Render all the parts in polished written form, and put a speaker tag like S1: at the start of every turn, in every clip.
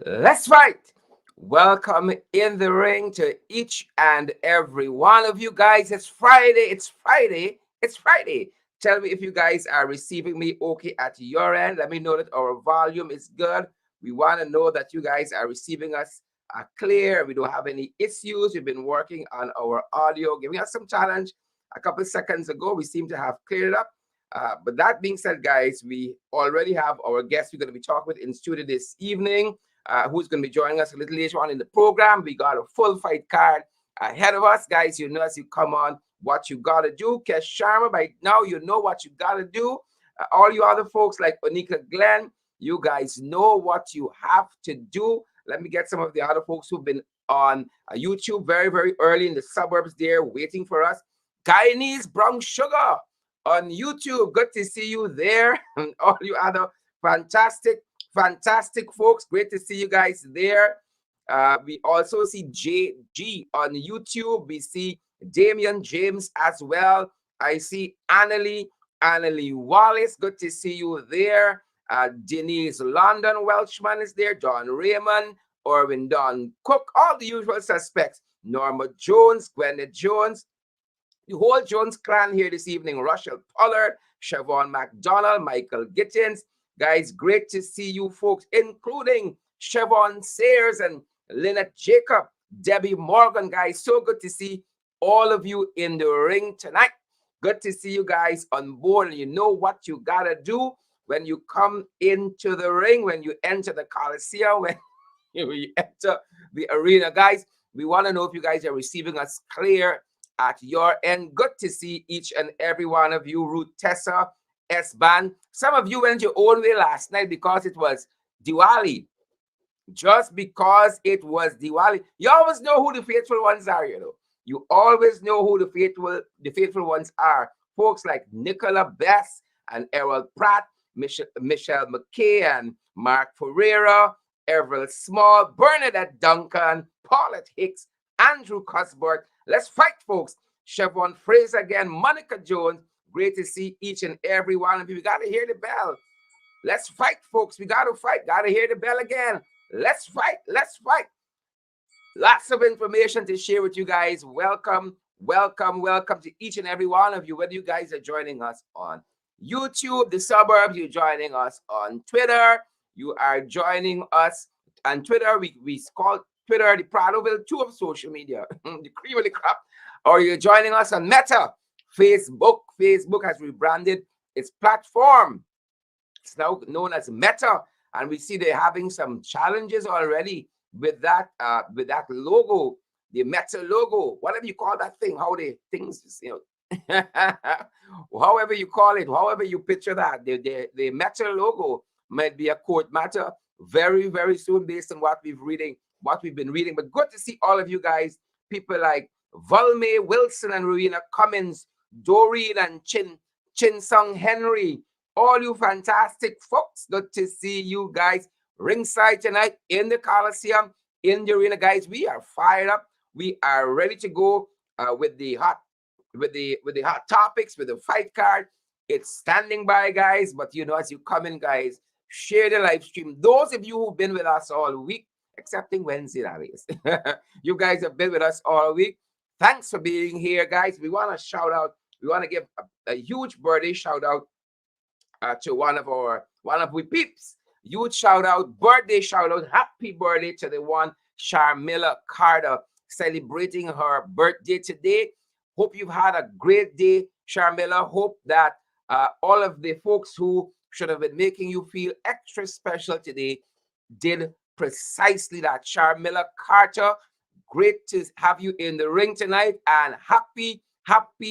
S1: Let's fight. Welcome in the ring to each and every one of you guys. It's Friday. It's Friday. It's Friday. Tell me if you guys are receiving me okay at your end. Let me know that our volume is good. We want to know that you guys are receiving us clear. We don't have any issues. We've been working on our audio, giving us some challenge a couple seconds ago. We seem to have cleared it up. But that being said, guys, we already have our guest we're going to be talking with in studio this evening, who's going to be joining us a little later on in the program. We got a full fight card ahead of us, guys. You know, as you come on, what you got to do. Kesh Sharma, by now, you know what you got to do. All you other folks like Onika Glenn, you guys know what you have to do. Let me get some of the other folks who've been on YouTube very, very early in the suburbs there waiting for us. Guyanese Brown Sugar on YouTube. Good to see you there. And all you other fantastic folks. Great to see you guys there. We also see JG on YouTube. We see Damian James as well. I see Annalie Wallace. Good to see you there. Denise London Welchman is there. John Raymond, Orvin Don Cook, all the usual suspects. Norma Jones, Gwyneth Jones, the whole Jones clan here this evening. Russell Pollard, Siobhan McDonald, Michael Gittins. Guys, great to see you folks, including Siobhan Sayers and Lynette Jacob, Debbie Morgan. Guys, so good to see all of you in the ring tonight. Good to see you guys on board. You know what you got to do when you come into the ring, when you enter the Coliseum, when you enter the arena. Guys, we want to know if you guys are receiving us clear at your end. Good to see each and every one of you. Ruth Tessa, S-Ban. Some of you went your own way last night because it was Diwali. Just because it was Diwali. You always know who the faithful ones are, you know. You always know who the faithful ones are. Folks like Nicola Bess and Errol Pratt, Michelle McKay and Mark Ferreira, Everett Small, Bernadette Duncan, Paulette Hicks, Andrew Cuthbert. Let's fight, folks. Chevron Fraser again, Monica Jones. Great to see each and every one of you. We got to hear the bell. Let's fight, folks. We got to fight. Got to hear the bell again. Let's fight. Let's fight. Lots of information to share with you guys. Welcome to each and every one of you, whether you guys are joining us on YouTube, the suburbs, you're joining us on Twitter, you are joining us on Twitter. We call Twitter the Pradoville 2 of social media, the cream of the crop. Or you're joining us on Meta, Facebook. Facebook has rebranded its platform. It's now known as Meta, and we see they're having some challenges already with that logo, the Meta logo, whatever you call that thing, how they things, however you call it, however you picture that, the Meta logo might be a court matter very, very soon based on what we've been reading. But good to see all of you guys, people like Valme Wilson and Rowena Cummins, Doreen and Chin Sung Henry, all you fantastic folks. Good to see you guys ringside tonight in the Coliseum, in the arena, guys. We are fired up. We are ready to go with the hot topics, with the fight card. It's standing by, guys. But you know, as you come in, guys, share the live stream. Those of you who've been with us all week, excepting Wednesday, that is, you guys have been with us all week. Thanks for being here, guys. We want to shout out. We want to give a huge birthday shout out to one of we peeps. Huge shout out, birthday shout out, happy birthday to the one Sharmila Carter celebrating her birthday today. Hope you've had a great day, Sharmila. Hope that all of the folks who should have been making you feel extra special today did precisely that. Sharmila Carter, great to have you in the ring tonight, and happy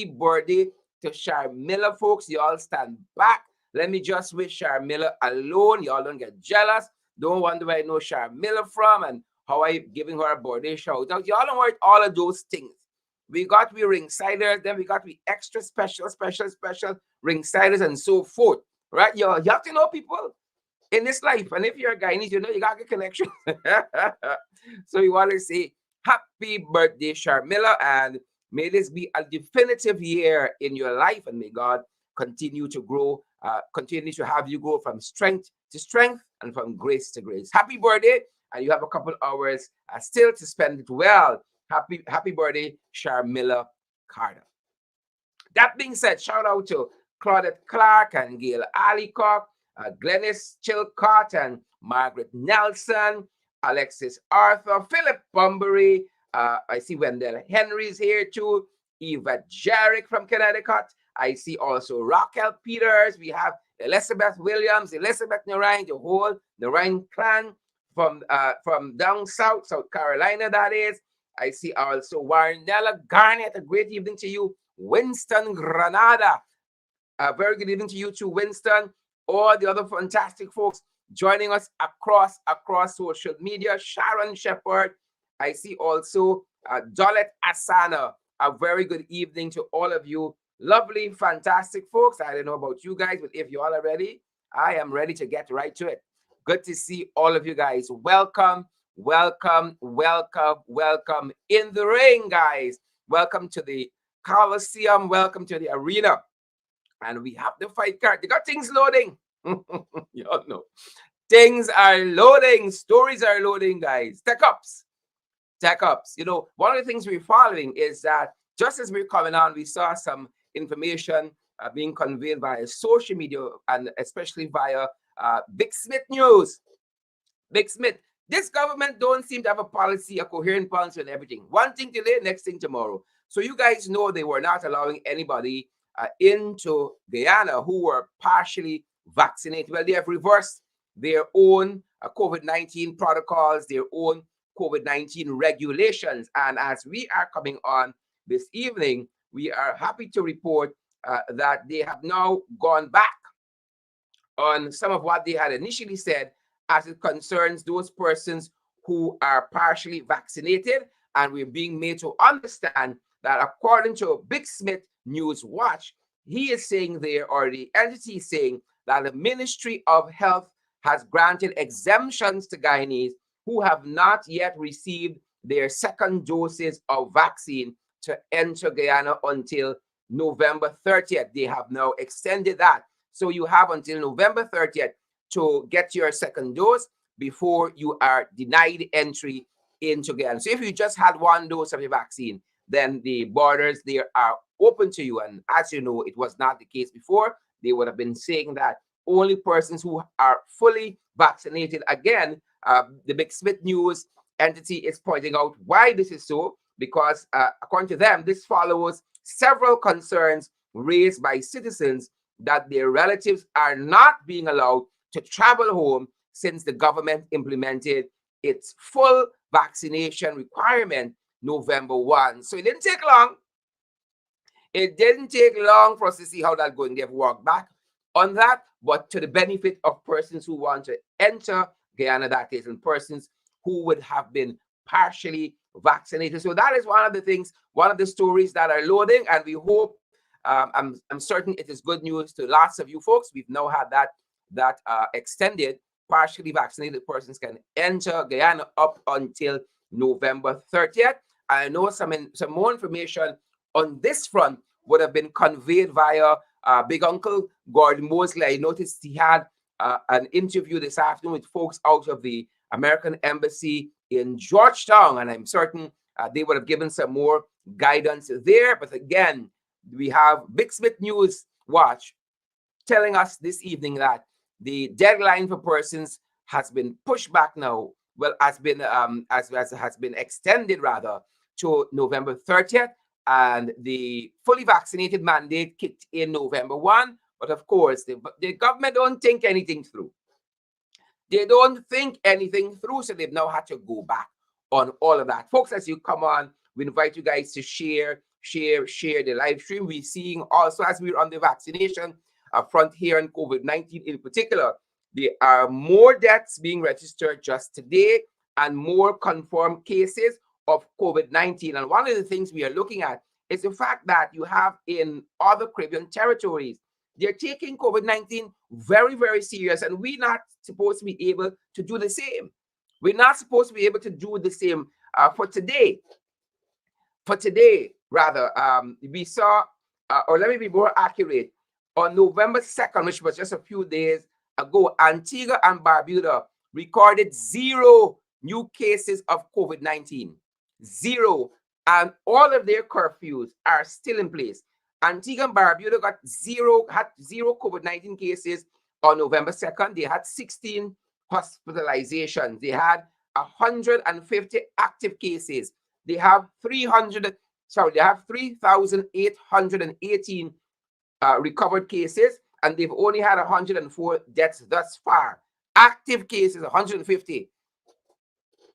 S1: birthday to Sharmila, folks. You all stand back. Let me just wish Sharmila alone. Y'all don't get jealous. Don't wonder where I know Sharmila from and how I giving her a birthday shout out. Y'all don't worry all of those things. We got ringsiders, then we got extra special ringsiders and so forth. Right? You have to know people in this life. And if you're a Guyanese, you know you got a connection. So we want to say happy birthday, Sharmila, and may this be a definitive year in your life, and may God continue to grow, continue to have you go from strength to strength and from grace to grace. Happy birthday, and you have a couple hours still to spend it well. Happy birthday, Sharmila Carter. That being said, shout out to Claudette Clark and Gail Alicock, Glennis Chilcott and Margaret Nelson, Alexis Arthur, Philip Bunbury. I see Wendell Henry's here too. Eva Jarrick from Connecticut. I see also Raquel Peters. We have Elizabeth Williams, Elizabeth Narine, the whole Narine clan from down south, South Carolina, that is. I see also Warnella Garnett. A great evening to you. Winston Granada. A very good evening to you too, Winston. All the other fantastic folks joining us across social media. Sharon Shepard. I see also Dolet Asana. A very good evening to all of you. Lovely, fantastic folks. I don't know about you guys, but if you all are ready, I am ready to get right to it. Good to see all of you guys. Welcome, welcome, welcome, welcome in the ring, guys. Welcome to the Coliseum. Welcome to the arena. And we have the fight card. They got things loading. You all know. Things are loading. Stories are loading, guys. Tech ups. You know, one of the things we're following is that just as we're coming on, we saw some information being conveyed via social media and especially via Big Smith News. Big Smith, this government don't seem to have a policy, a coherent policy on everything. One thing today, next thing tomorrow. So you guys know they were not allowing anybody into Guyana who were partially vaccinated. Well, they have reversed their own COVID-19 protocols, their own COVID-19 regulations. And as we are coming on this evening, we are happy to report that they have now gone back on some of what they had initially said as it concerns those persons who are partially vaccinated. And we're being made to understand that according to Big Smith News Watch, he is saying there, or the entity is saying, that the Ministry of Health has granted exemptions to Guyanese who have not yet received their second doses of vaccine to enter Guyana until November 30th. They have now extended that. So you have until November 30th to get your second dose before you are denied entry into Guyana. So if you just had one dose of your vaccine, then the borders there are open to you. And as you know, it was not the case before. They would have been saying that only persons who are fully vaccinated. Again, the Big Smith News entity is pointing out why this is so, because according to them, this follows several concerns raised by citizens that their relatives are not being allowed to travel home since the government implemented its full vaccination requirement November 1. So it didn't take long. It didn't take long for us to see how that's going. They've walked back on that, but to the benefit of persons who want to enter Guyana, that is, and persons who would have been partially vaccinated. So that is one of the things, one of the stories that are loading, and we hope, I'm certain it is good news to lots of you folks. We've now had that extended. Partially vaccinated persons can enter Guyana up until November 30th. I know some more information on this front would have been conveyed via Big Uncle Gordon Mosley. I noticed he had an interview this afternoon with folks out of the American Embassy in Georgetown, and I'm certain they would have given some more guidance there. But again, we have Big Smith News Watch telling us this evening that the deadline for persons has been pushed back now. Well, has been has been extended rather to November 30th, and the fully vaccinated mandate kicked in November 1. But of course, the government don't think anything through. They don't think anything through, so they've now had to go back on all of that. Folks, as you come on, we invite you guys to share the live stream. We're seeing also, as we're on the vaccination front here on COVID-19 in particular, there are more deaths being registered just today and more confirmed cases of COVID-19. And one of the things we are looking at is the fact that you have in other Caribbean territories, they're taking COVID-19 very, very serious, and we're not supposed to be able to do the same. We're not supposed to be able to do the same for today. For today, rather, we saw, or let me be more accurate, on November 2nd, which was just a few days ago, Antigua and Barbuda recorded zero new cases of COVID-19. Zero. And all of their curfews are still in place. Antigua and Barbuda had zero COVID-19 cases on November 2nd. They had 16 hospitalizations. They had 150 active cases. They have 3,818 recovered cases, and they've only had 104 deaths thus far. Active cases, 150.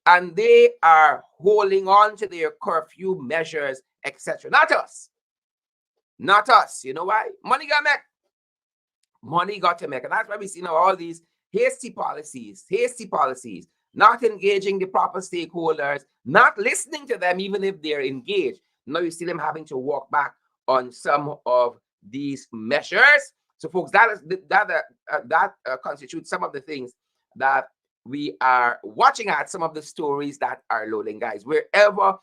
S1: And they are holding on to their curfew measures, etc. Not us. Not us. You know why? Money got make. Money got to make. And that's why we see now all these hasty policies, not engaging the proper stakeholders, not listening to them even if they're engaged. Now you see them having to walk back on some of these measures. So, folks, that constitutes some of the things that we are watching at, some of the stories that are loading, guys. Wherever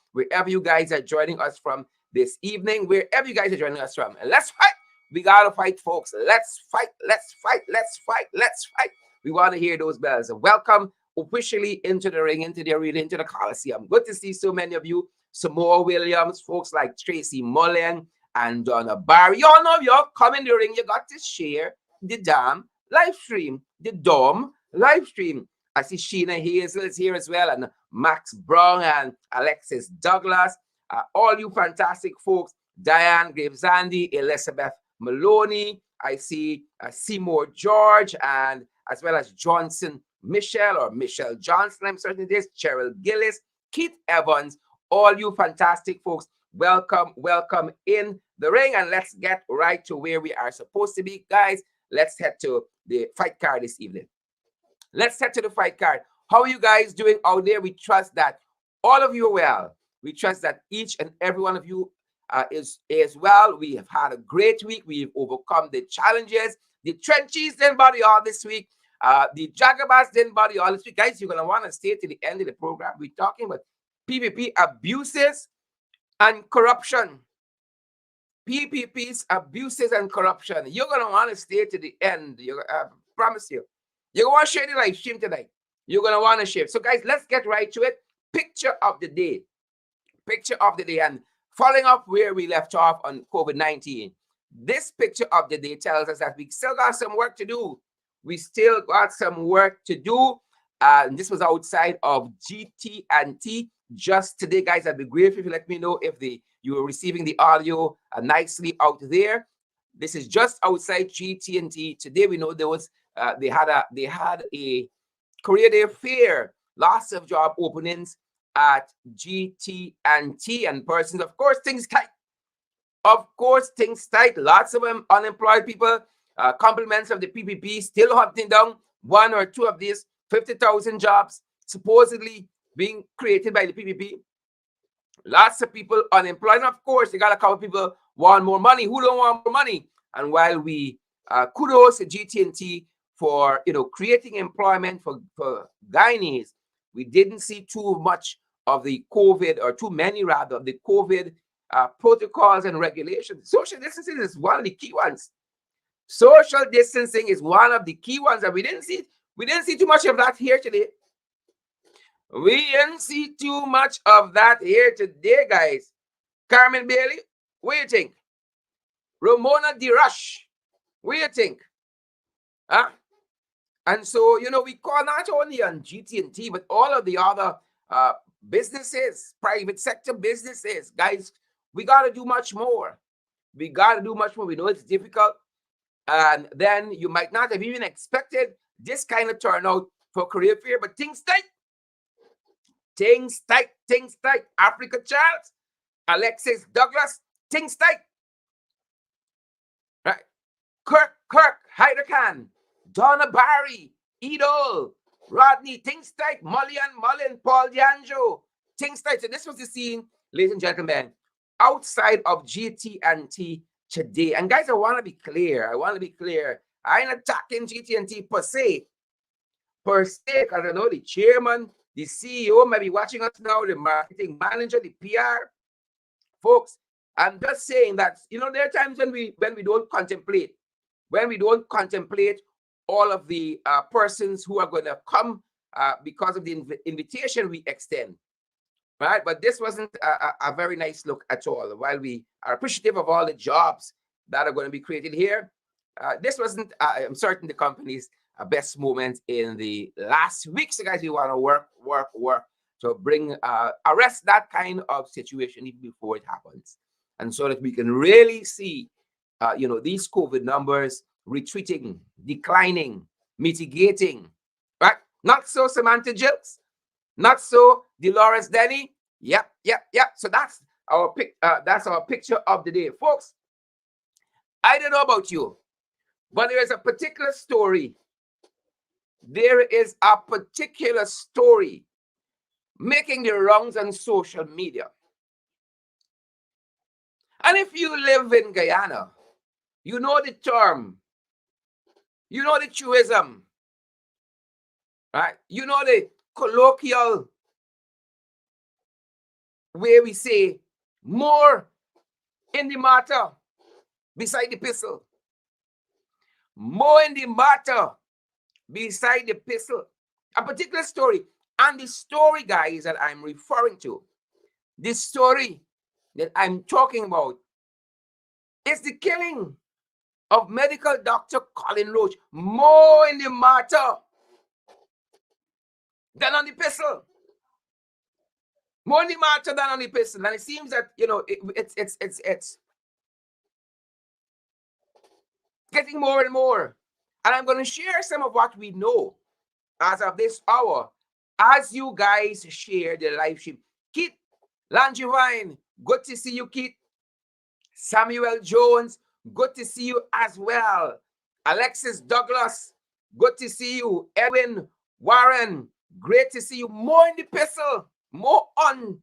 S1: you guys are joining us from this evening, wherever you guys are joining us from, and let's fight. We gotta fight, folks. Let's fight. Let's fight. Let's fight. Let's fight. We want to hear those bells. And welcome officially into the ring, into the arena, into the Coliseum. Good to see so many of you. Samoa Williams, folks like Tracy Mullen and Donna Barry. Y'all know you're coming to the ring. You got to share the damn live stream, the Dom live stream. I see Sheena Hazel is here as well, and Max Brown and Alexis Douglas. All you fantastic folks. Diane Gravesandi, Elizabeth Maloney. I see Seymour George, and as well as Johnson Michelle or Michelle Johnson. I'm certain it is. Cheryl Gillis, Keith Evans. All you fantastic folks, welcome in the ring, and let's get right to where we are supposed to be, guys. Let's head to the fight card this evening. Let's head to the fight card. How are you guys doing out there? We trust that all of you are well. We trust that each and every one of you is well. We have had a great week. We've overcome the challenges. The trenches didn't bother all this week. The Jagabas didn't bother all this week. Guys, you're going to want to stay to the end of the program. We're talking about PPP abuses and corruption. PPP's abuses and corruption. You're going to want to stay to the end. I promise you. You're going to want to share the live stream tonight. You're going to want to share. So, guys, let's get right to it. Picture of the day. Picture of the day. And following up where we left off on COVID-19, this picture of the day tells us that we still got some work to do. We still got some work to do. And this was outside of GT&T just today, guys. I'd be grateful if you let me know if you were receiving the audio nicely out there. This is just outside GT&T. Today, we know they had a career day fair, lots of job openings at GT&T, and persons, of course, things tight. Of course, things tight. Lots of unemployed people. Compliments of the PPP still hunting down one or two of these 50,000 jobs supposedly being created by the PPP. Lots of people unemployed. And of course, you got a couple of people want more money. Who don't want more money? And while we kudos to GT&T for creating employment for Guyanese, we didn't see too much of the COVID, or too many rather, of the COVID protocols and regulations. Social distancing is one of the key ones. Social distancing is one of the key ones, and we didn't see too much of that here today. We didn't see too much of that here today, guys. Carmen Bailey, what do you think? Ramona DeRush, what do you think? Huh? And so, we call not only on GT&T, but all of the other businesses, private sector businesses. Guys, we got to do much more. We got to do much more. We know it's difficult. And then you might not have even expected this kind of turnout for career fair, but things tight. Things tight. Africa Charles, Alexis Douglas, things tight. Right. Kirk, Hyder Khan, Donna Barry, Edol, Rodney, things tight. Mullen, Paul D'Angelo, things tight. So this was the scene, ladies and gentlemen, outside of GT&T today. And guys, I want to be clear. I ain't attacking GT&T per se, because I know the chairman, the CEO may be watching us now, the marketing manager, the PR folks. I'm just saying that, there are times when we don't contemplate all of the persons who are going to come because of the invitation we extend. Right? But this wasn't a very nice look at all. While we are appreciative of all the jobs that are going to be created here, this wasn't, I'm certain, the company's best moment in the last week. So, guys, we want to work to bring, arrest that kind of situation even before it happens. And so that we can really see, these COVID numbers retreating, declining, mitigating, right? Not so, Samantha Jills. Not so, Dolores Denny. Yep. So that's our picture of the day, folks. I don't know about you, but there is a particular story. There is a particular story making the rounds on social media. And if you live in Guyana, you know the term, you know the truism, right? You know the colloquial way we say, more in the matter beside the pistol. More in the matter beside the pistol. A particular story. And the story, guys, that I'm referring to, this story that I'm talking about, is the killing of medical doctor Colin Roach. More in the matter than on the pistol. More in the matter than on the pistol. And it seems that, it's getting more and more. And I'm going to share some of what we know as of this hour, as you guys share the live stream. Keith Langevine, good to see you, Keith. Samuel Jones, good to see you as well. Alexis Douglas, good to see you. Edwin Warren, great to see you. More in the pistol, more on,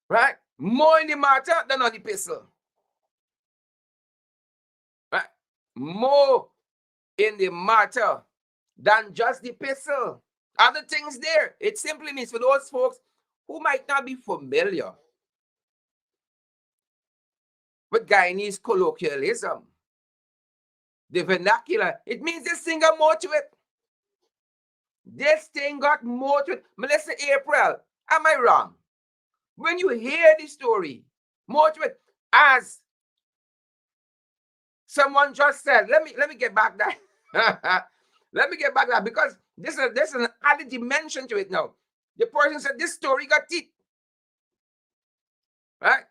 S1: right? More in the matter than on the pistol. Right? More in the matter than just the pistol. Other things there. It simply means, for those folks who might not be familiar with Guyanese colloquialism, the vernacular, it means this thing got more to it. This thing got more to it. Melissa April, am I wrong? When you hear the story, more to it, as someone just said, let me get back that. Let me get back that, because there's an added dimension to it now. The person said this story got teeth. Right?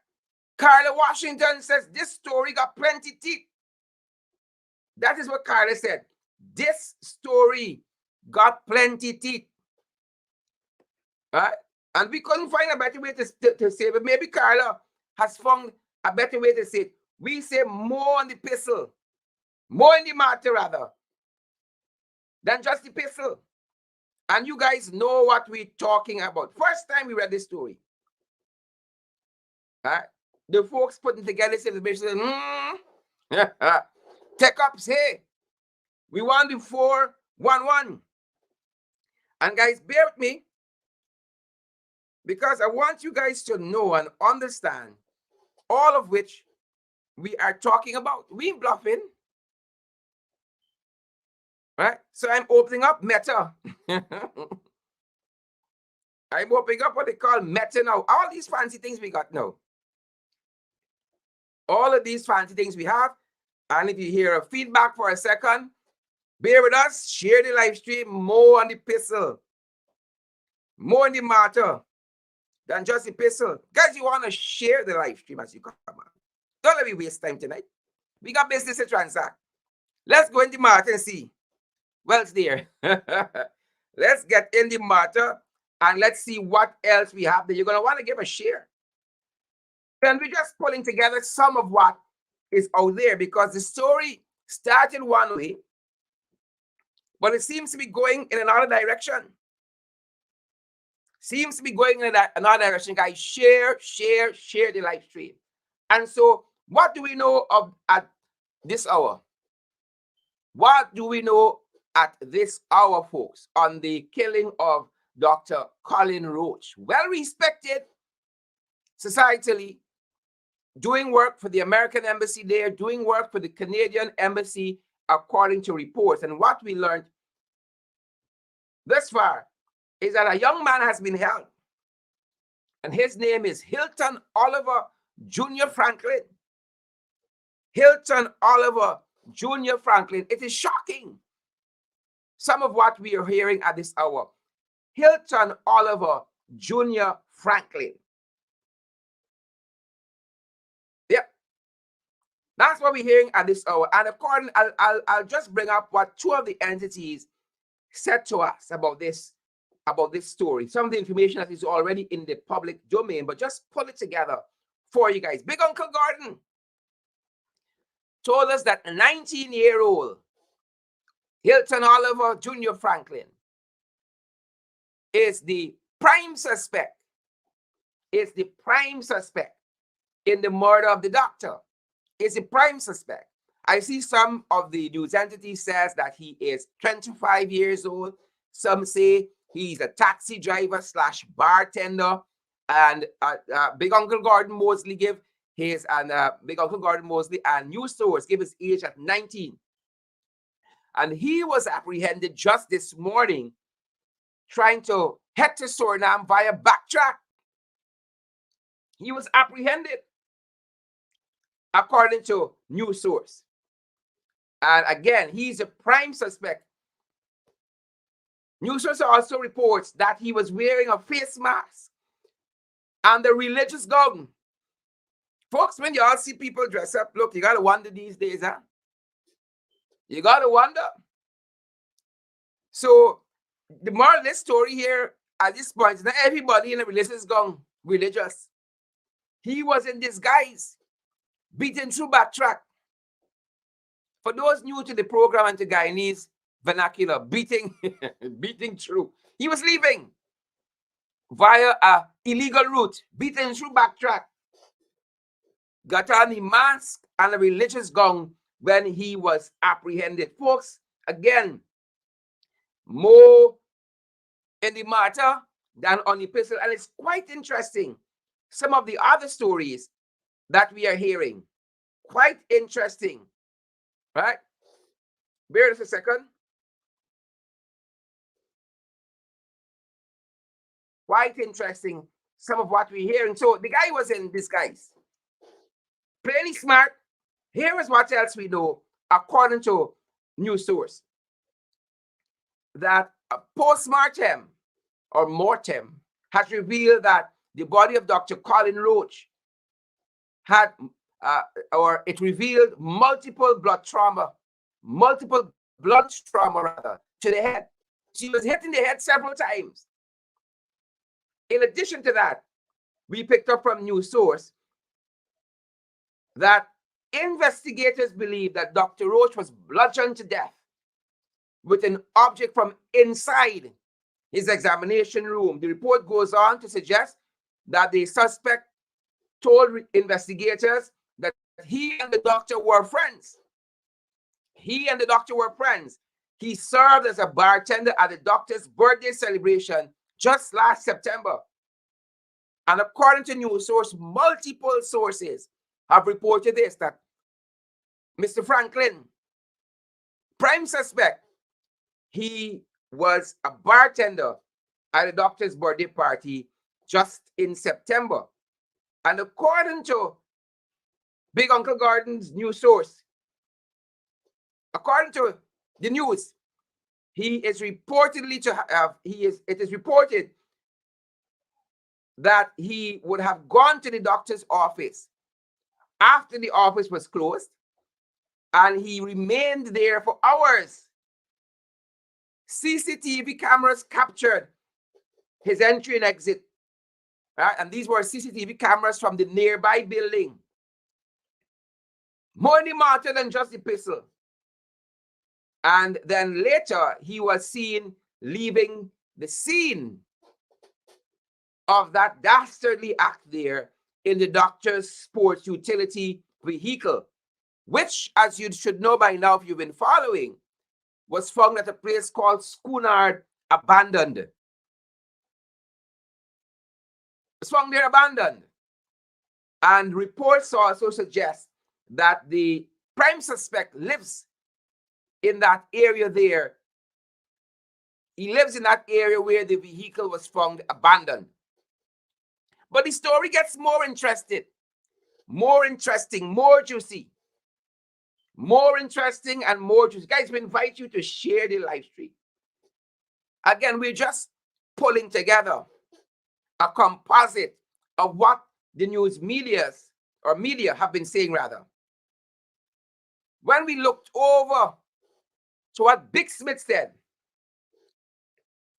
S1: Carla Washington says this story got plenty teeth. That is what Carla said. This story got plenty teeth. Right? And we couldn't find a better way to say it, but maybe Carla has found a better way to say it. We say more on the pistol, more in the matter rather, than just the pistol. And you guys know what we're talking about. First time we read this story, right? The folks putting together this information, tech ups, hey, we want the 411. And guys, bear with me, because I want you guys to know and understand all of which we are talking about. We ain't bluffing. Right? So I'm opening up Meta. I'm opening up what they call Meta now. All these fancy things we got now. All of these fancy things we have. And if you hear a feedback for a second, bear with us. Share the live stream. More on the pistol. More in the matter than just the pistol. Guys, you want to share the live stream as you come on. Don't let me waste time tonight. We got business to transact. Let's go in the matter and see. Well, it's there. Let's get in the matter and let's see what else we have that you're going to want to give a share. And we're just pulling together some of what is out there, because the story started one way, but it seems to be going in another direction. Seems to be going in another direction. Guys, share the live stream. And so, what do we know of at this hour? What do we know at this hour, folks, on the killing of Dr. Colin Roach? Well respected societally, doing work for the American Embassy there, doing work for the Canadian Embassy according to reports. And what we learned thus far is that a young man has been held, and his name is Hilton Oliver Jr. Franklin. Hilton Oliver Jr. Franklin. It is shocking, some of what we are hearing at this hour. Hilton Oliver Jr. Franklin. Yep. That's what we're hearing at this hour. And according, I'll just bring up what two of the entities said to us about this story. Some of the information that is already in the public domain, but just pull it together for you guys. Big Uncle Gordon told us that a 19-year-old Hilton Oliver Jr. Franklin is the prime suspect. Is the prime suspect in the murder of the doctor. Is the prime suspect. I see some of the news entities says that he is 25 years old. Some say he's a taxi driver / bartender. And Big Uncle Gordon Mosley give his, and Big Uncle Gordon Mosley and news source give his age at 19. And he was apprehended just this morning trying to head to Suriname via backtrack. He was apprehended, according to news source. And again, he's a prime suspect. News source also reports that he was wearing a face mask and a religious gown. Folks, when you all see people dress up, look, you got to wonder these days, huh? You got to wonder. So the moral of this story here at this point is not everybody in a religious gown, religious. He was in disguise, beaten through backtrack. For those new to the program and to Guyanese vernacular, beating through. He was leaving via a illegal route, beaten through backtrack. Got on the mask and a religious gown when he was apprehended. Folks, again, more in the matter than on the epistle. And it's quite interesting. Some of the other stories that we are hearing. Quite interesting. Right? Bear with us a second. Quite interesting, some of what we're hearing. So the guy was in disguise. Plainly smart. Here is what else we know, according to news source. That a post-mortem or mortem has revealed that the body of Dr. Colin Roach had, it revealed multiple blood trauma rather, to the head. She was hit in the head several times. In addition to that, we picked up from news source that investigators believe that Dr. Roach was bludgeoned to death with an object from inside his examination room. The report goes on to suggest that the suspect told investigators that he and the doctor were friends. He served as a bartender at the doctor's birthday celebration just last September. And according to news source, multiple sources have reported this, that Mr. Franklin, prime suspect, he was a bartender at the doctor's birthday party just in September. And according to Big Uncle Gordon's news source, according to the news, he is reportedly to have, it is reported that he would have gone to the doctor's office after the office was closed, and he remained there for hours. CCTV cameras captured his entry and exit. Right? And these were CCTV cameras from the nearby building. More in the matter than just the pistol. And then later, he was seen leaving the scene of that dastardly act there in the doctor's sports utility vehicle, which, as you should know by now if you've been following, was found at a place called Schoonard Abandoned. It's found there abandoned. And reports also suggest that the prime suspect lives in that area there. He lives in that area where the vehicle was found abandoned. But the story gets more interesting, more juicy. More interesting and more juicy. Guys, we invite you to share the live stream. Again, we're just pulling together a composite of what the news media have been saying rather. When we looked over to what Big Smith said,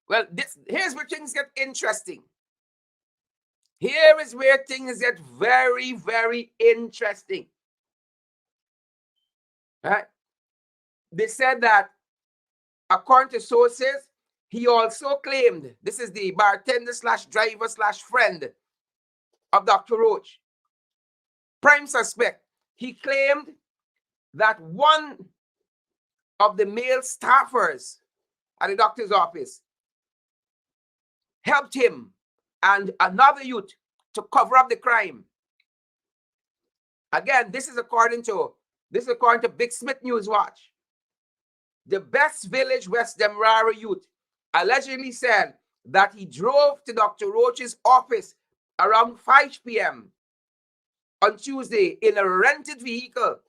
S1: well, here's where things get interesting. Here is where things get very, very interesting. Right? They said that, according to sources, he also claimed, this is the bartender slash driver slash friend of Dr. Roach, prime suspect. He claimed that one of the male staffers at the doctor's office helped him and another youth to cover up the crime. Again, this is according to Big Smith News Watch. The Best Village West Demerara youth allegedly said that he drove to Dr. Roach's office around 5 p.m. on Tuesday in a rented vehicle.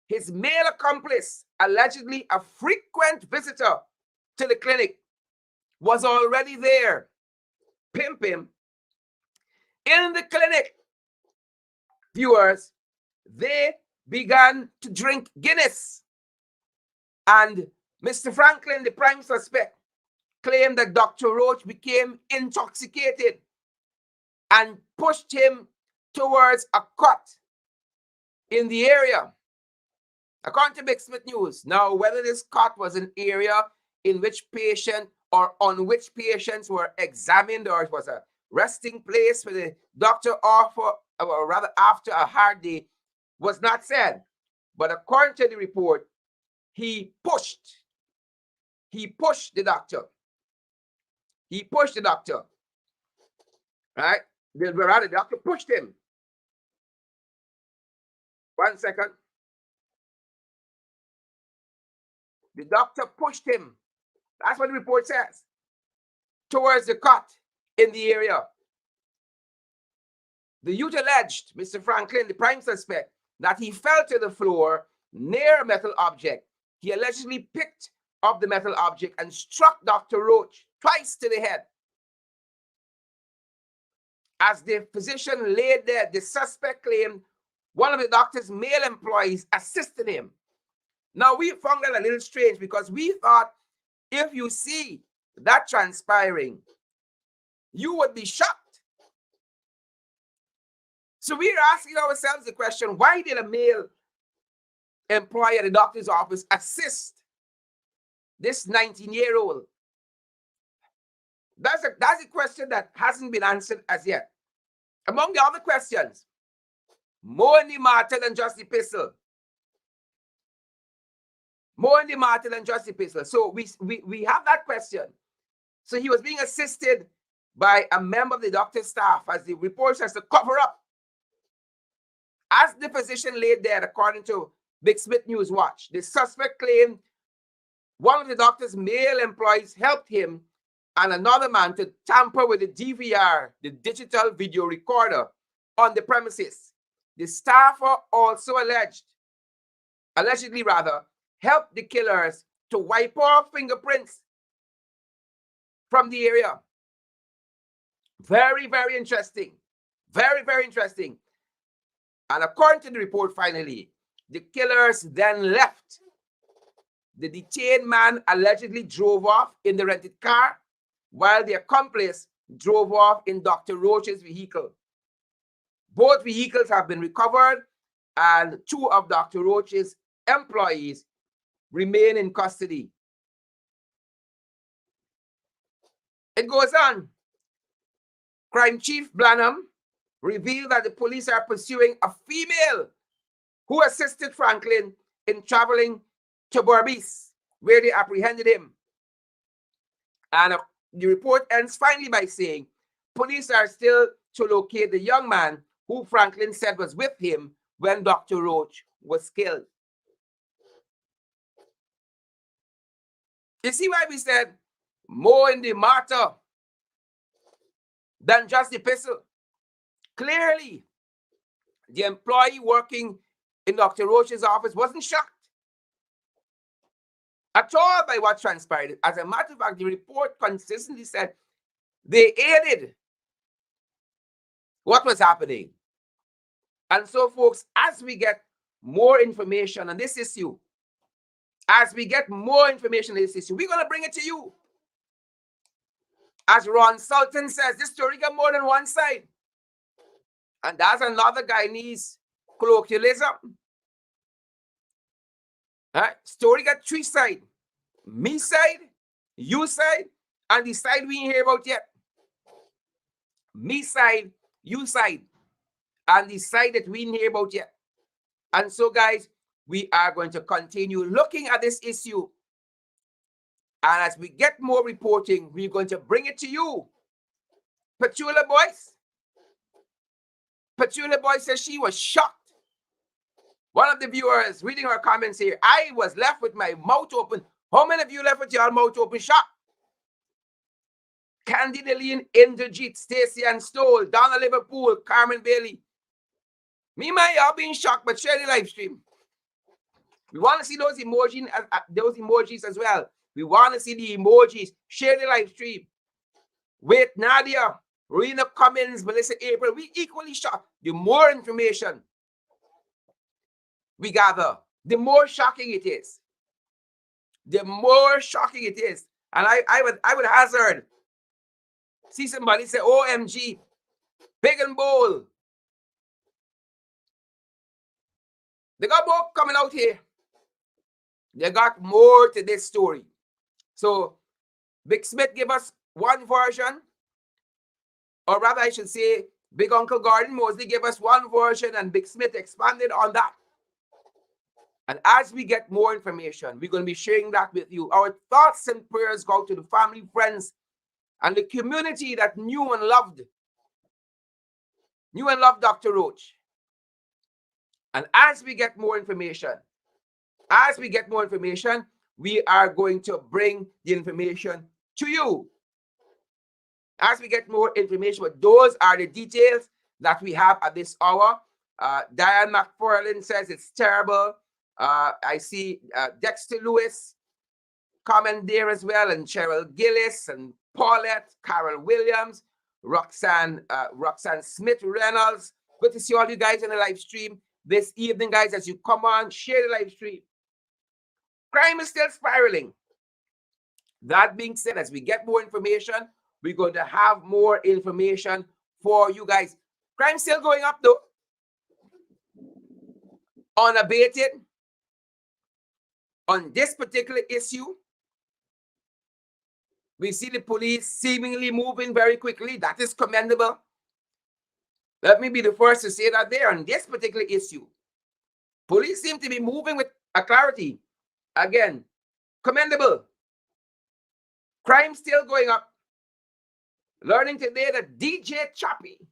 S1: His male accomplice, allegedly a frequent visitor to the clinic, was already there. Pimp him. In the clinic, viewers, they began to drink Guinness. And Mr. Franklin, the prime suspect, claimed that Dr. Roach became intoxicated and pushed him towards a cot in the area. According to Big Smith News, now whether this cot was an area in which patient or on which patients were examined, or it was a resting place for the doctor or rather after a hard day, was not said. But according to the report, he pushed the doctor. He pushed the doctor. Right? The doctor pushed him. 1 second. The doctor pushed him. That's what the report says. Towards the cot in the area. The youth alleged, Mr. Franklin, the prime suspect, that he fell to the floor near a metal object. He allegedly picked up the metal object and struck Dr. Roach twice to the head. As the physician lay there, the suspect claimed one of the doctor's male employees assisted him. Now, we found that a little strange because we thought if you see that transpiring, you would be shocked. So we're asking ourselves the question, why did a male employee at the doctor's office assist this 19-year-old? That's a question that hasn't been answered as yet. Among the other questions, more in the matter than just the pistol. More in the matter than just the pistol. So we have that question. So he was being assisted by a member of the doctor's staff, as the report says, to cover up. As the physician laid there, according to Big Smith News Watch, the suspect claimed one of the doctor's male employees helped him and another man to tamper with the DVR, the digital video recorder, on the premises. The staffer also allegedly helped the killers to wipe off fingerprints from the area. Very, very interesting. Very, very interesting. And according to the report, finally, the killers then left. The detained man allegedly drove off in the rented car, while the accomplice drove off in Dr. Roach's vehicle. Both vehicles have been recovered, and two of Dr. Roach's employees remain in custody. It goes on. Crime Chief Blanham revealed that the police are pursuing a female who assisted Franklin in traveling to Berbice, where they apprehended him. And the report ends finally by saying police are still to locate the young man who Franklin said was with him when Dr. Roach was killed. You see why we said more in the matter than just the epistle? Clearly, the employee working in Dr. Roach's office wasn't shocked at all by what transpired. As a matter of fact, the report consistently said they aided what was happening. And so, folks, as we get more information on this issue, as we get more information on this issue, we're going to bring it to you. As Ron Sultan says, this story got more than one side. And that's another Guyanese colloquialism. Story got three sides. Me side, you side, and the side we ain't hear about yet. Me side, you side, and the side that we didn't hear about yet. And so, guys, we are going to continue looking at this issue. And as we get more reporting, we're going to bring it to you. Petula Boy says she was shocked. One of the viewers reading her comments here, I was left with my mouth open. How many of you left with your mouth open? Shocked. Candy Deline, Inderjeet, Stacey and Stoll, Donna Liverpool, Carmen Bailey. Me, man, y'all being shocked, but share the live stream. We want to see those emojis as well. We want to see the emojis. Share the live stream. Wait, Nadia, Rena Cummins, Melissa April. We equally shocked. The more information we gather, the more shocking it is. The more shocking it is. And I would hazard. See somebody say, OMG, big and bold. They got more coming out here. They got more to this story. So, Big Smith gave us one version, or rather I should say, Big Uncle Gordon Mosley gave us one version and Big Smith expanded on that. And as we get more information, we're going to be sharing that with you. Our thoughts and prayers go to the family, friends, and the community that knew and loved Dr. Roach. And as we get more information, we are going to bring the information to you. As we get more information, but those are the details that we have at this hour. Diane McFarlane says it's terrible. I see Dexter Lewis comment there as well, and Cheryl Gillis and Paulette, Carol Williams, Roxanne Smith Reynolds. Good to see all you guys on the live stream this evening, guys. As you come on, share the live stream. Crime is still spiraling. That being said, as we get more information, we're going to have more information for you guys. Crime still going up though. Unabated. On this particular issue, we see the police seemingly moving very quickly. That is commendable. Let me be the first to say that there on this particular issue. Police seem to be moving with a clarity. Again, commendable. Crime still going up. Learning today that DJ Choppy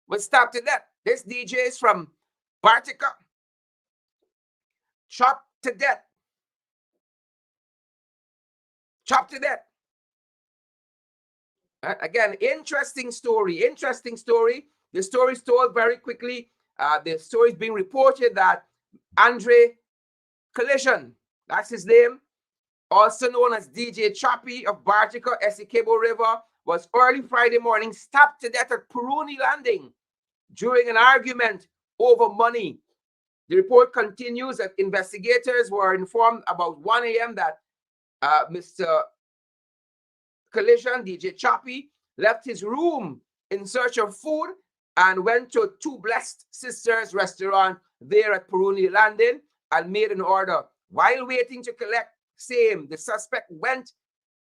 S1: was stopped to death. This DJ is from Bartica. Chopped to death. Chopped to death. Again, interesting story. The story is told very quickly. The story is being reported that Andre Collision, that's his name, also known as DJ Choppy of Bartica, Essequibo River, was early Friday morning stabbed to death at Puruni Landing during an argument over money. The report continues that investigators were informed about 1 a.m. that Mr. Collision, DJ Choppy, left his room in search of food and went to Two Blessed Sisters restaurant there at Puruni Landing and made an order. While waiting to collect same, the suspect went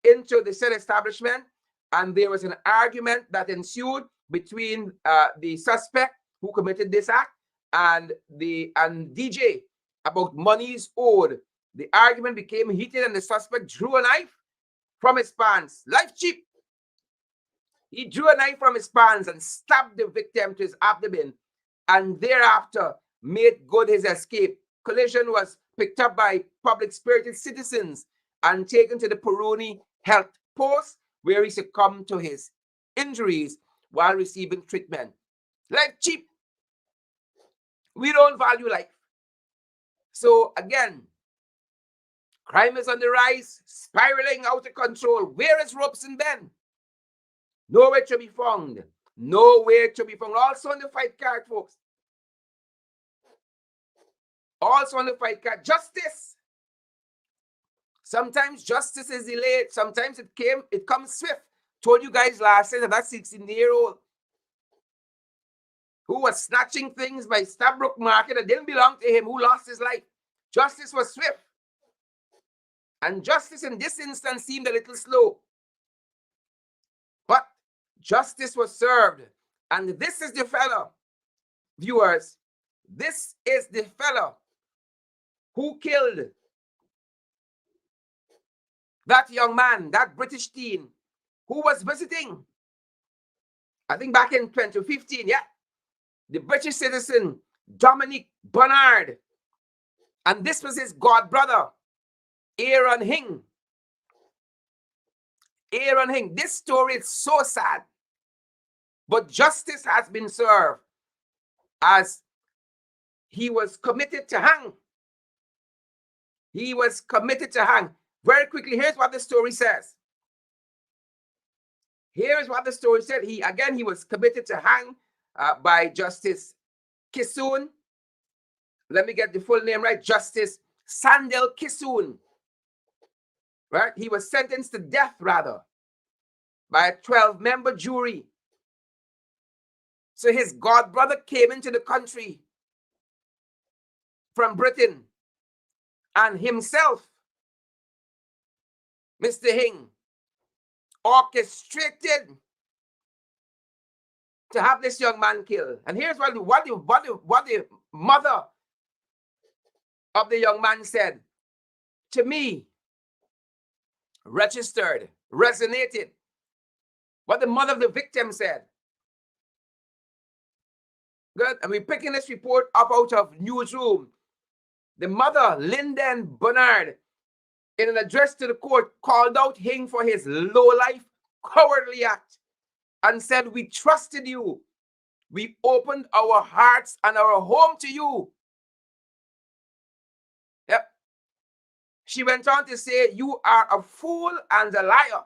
S1: into the said establishment and there was an argument that ensued between the suspect who committed this act and DJ about monies owed. The argument became heated and the suspect drew a knife from his pants. Life cheap. He drew a knife from his pants and stabbed the victim to his abdomen and thereafter made good his escape. Collision was picked up by public spirited citizens and taken to the Peroni Health Post, where he succumbed to his injuries while receiving treatment. Life cheap. We don't value life. So again, crime is on the rise, spiraling out of control. Where is Robeson Ben? Nowhere to be found. Nowhere to be found. Also on the fight card, folks. Also on the fight card, justice. Sometimes justice is delayed. Sometimes it comes swift. Told you guys last night that 16-year-old who was snatching things by Stabrook Market that didn't belong to him, who lost his life. Justice was swift. And justice in this instance seemed a little slow. But justice was served. And this is the fellow, viewers, this is the fellow who killed that young man, that British teen, who was visiting, I think back in 2015, yeah, the British citizen, Dominic Bernard. And this was his god brother, Aaron Hing. Aaron Hing. This story is so sad. But justice has been served as he was committed to hang. He was committed to hang. Very quickly, here's what the story says. Here is what the story said. He was committed to hang by Justice Kissoon. Let me get the full name right. Justice Sandel Kissoon. Right? He was sentenced to death, rather, by a 12-member jury. So his god brother came into the country from Britain, and himself, Mr. Hing, orchestrated to have this young man killed. And here's what the mother of the young man said to me, registered, resonated. What the mother of the victim said. Good. And we're picking this report up out of Newsroom. The mother, Lyndon Bernard, in an address to the court, called out Hing for his low-life, cowardly act and said, "We trusted you. We opened our hearts and our home to you." Yep. She went on to say, "You are a fool and a liar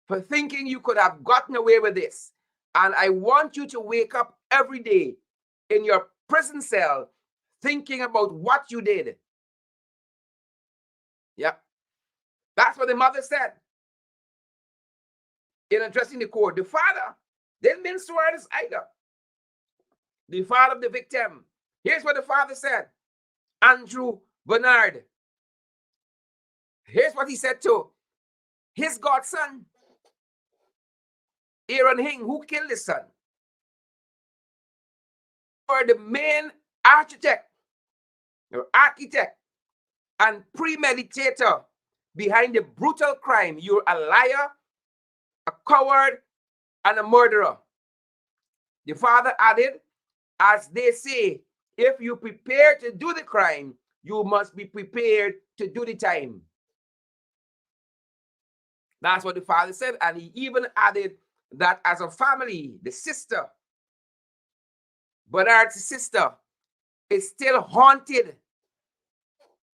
S1: for thinking you could have gotten away with this. And I want you to wake up every day in your prison cell thinking about what you did." Yep. That's what the mother said in addressing the court. The father didn't mince words either. The father of the victim. Here's what the father said. Andrew Bernard. Here's what he said to his godson, Aaron Hing, who killed his son. For the main architect and premeditator behind the brutal crime, you're a liar, a coward, and a murderer. The father added, as they say, if you prepare to do the crime, you must be prepared to do the time. That's what the father said. And he even added that as a family, the sister, Bernard's sister, is still haunted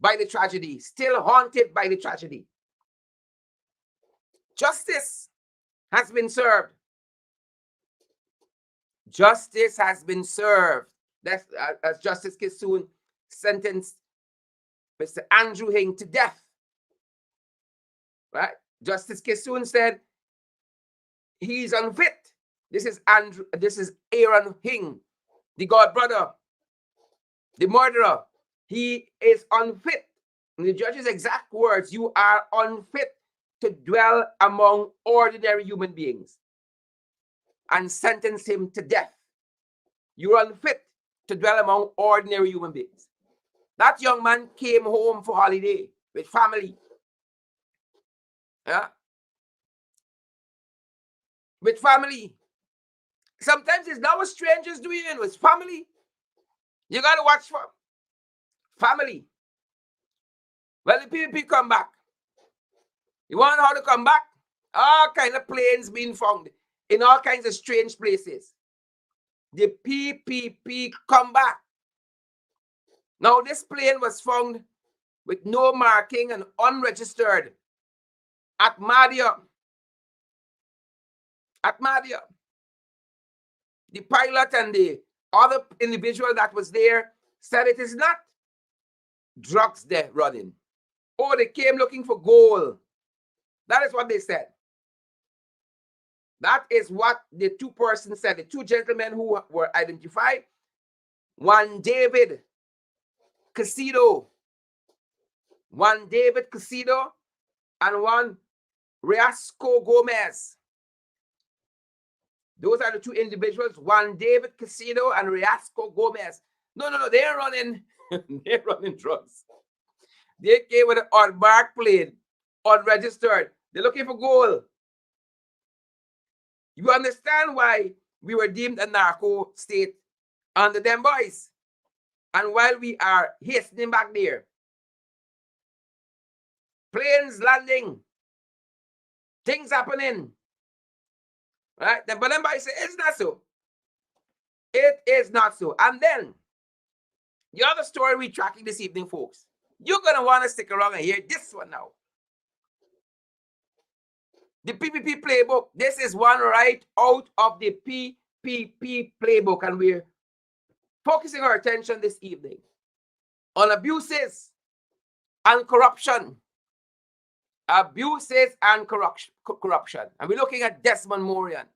S1: by the tragedy. Still haunted by the tragedy. Justice has been served. Justice has been served. That's as Justice Kissoon sentenced Mr. Andrew Hing to death. Right? Justice Kissoon said he's unfit. This is Aaron Hing, the god brother, the murderer. He is unfit. In the judge's exact words, you are unfit to dwell among ordinary human beings, and sentence him to death. You're unfit to dwell among ordinary human beings. That young man came home for holiday with family. Yeah? With family. Sometimes it's not what strangers do you in, with family. You got to watch for family. Well, the PPP come back. You want to know how to come back? All kind of planes being found in all kinds of strange places. The PPP come back. Now, this plane was found with no marking and unregistered at Madia. At Madia. The pilot and the other individual that was there said it is not drugs they're running. Oh, they came looking for gold. That is what they said. That is what the two persons said. The two gentlemen who were identified. One David Casido. One David Casido and one Riasco Gomez. Those are the two individuals. One David Casido and Riasco Gomez. No. They're running. They're running drugs. They came with an unmarked plane, unregistered. They're looking for gold. You understand why we were deemed a narco state under them boys? And while we are hastening back there, planes landing, things happening, right? But then boys say, it's not so. It is not so. And then, the other story we're tracking this evening, folks, you're going to want to stick around and hear this one now. The PPP playbook, this is one right out of the PPP playbook, and we're focusing our attention this evening on abuses and corruption. Abuses and corruption. And we're looking at Desmond Morian.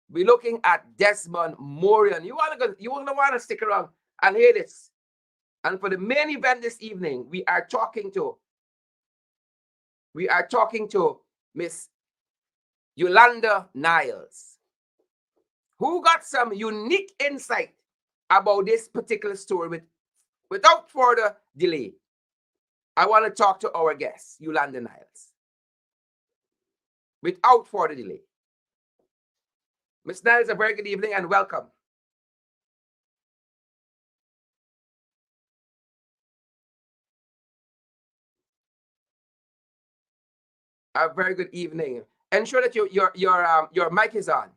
S1: We're looking at Desmond Morian. You want to want to stick around and hear this. And for the main event this evening, we are talking to Miss Ulanda Niles, who got some unique insight about this particular story. Without further delay, I want to talk to our guest, Ulanda Niles. Without further delay. Ms. Niles, a very good evening and welcome. A very good evening. Ensure that your mic is on.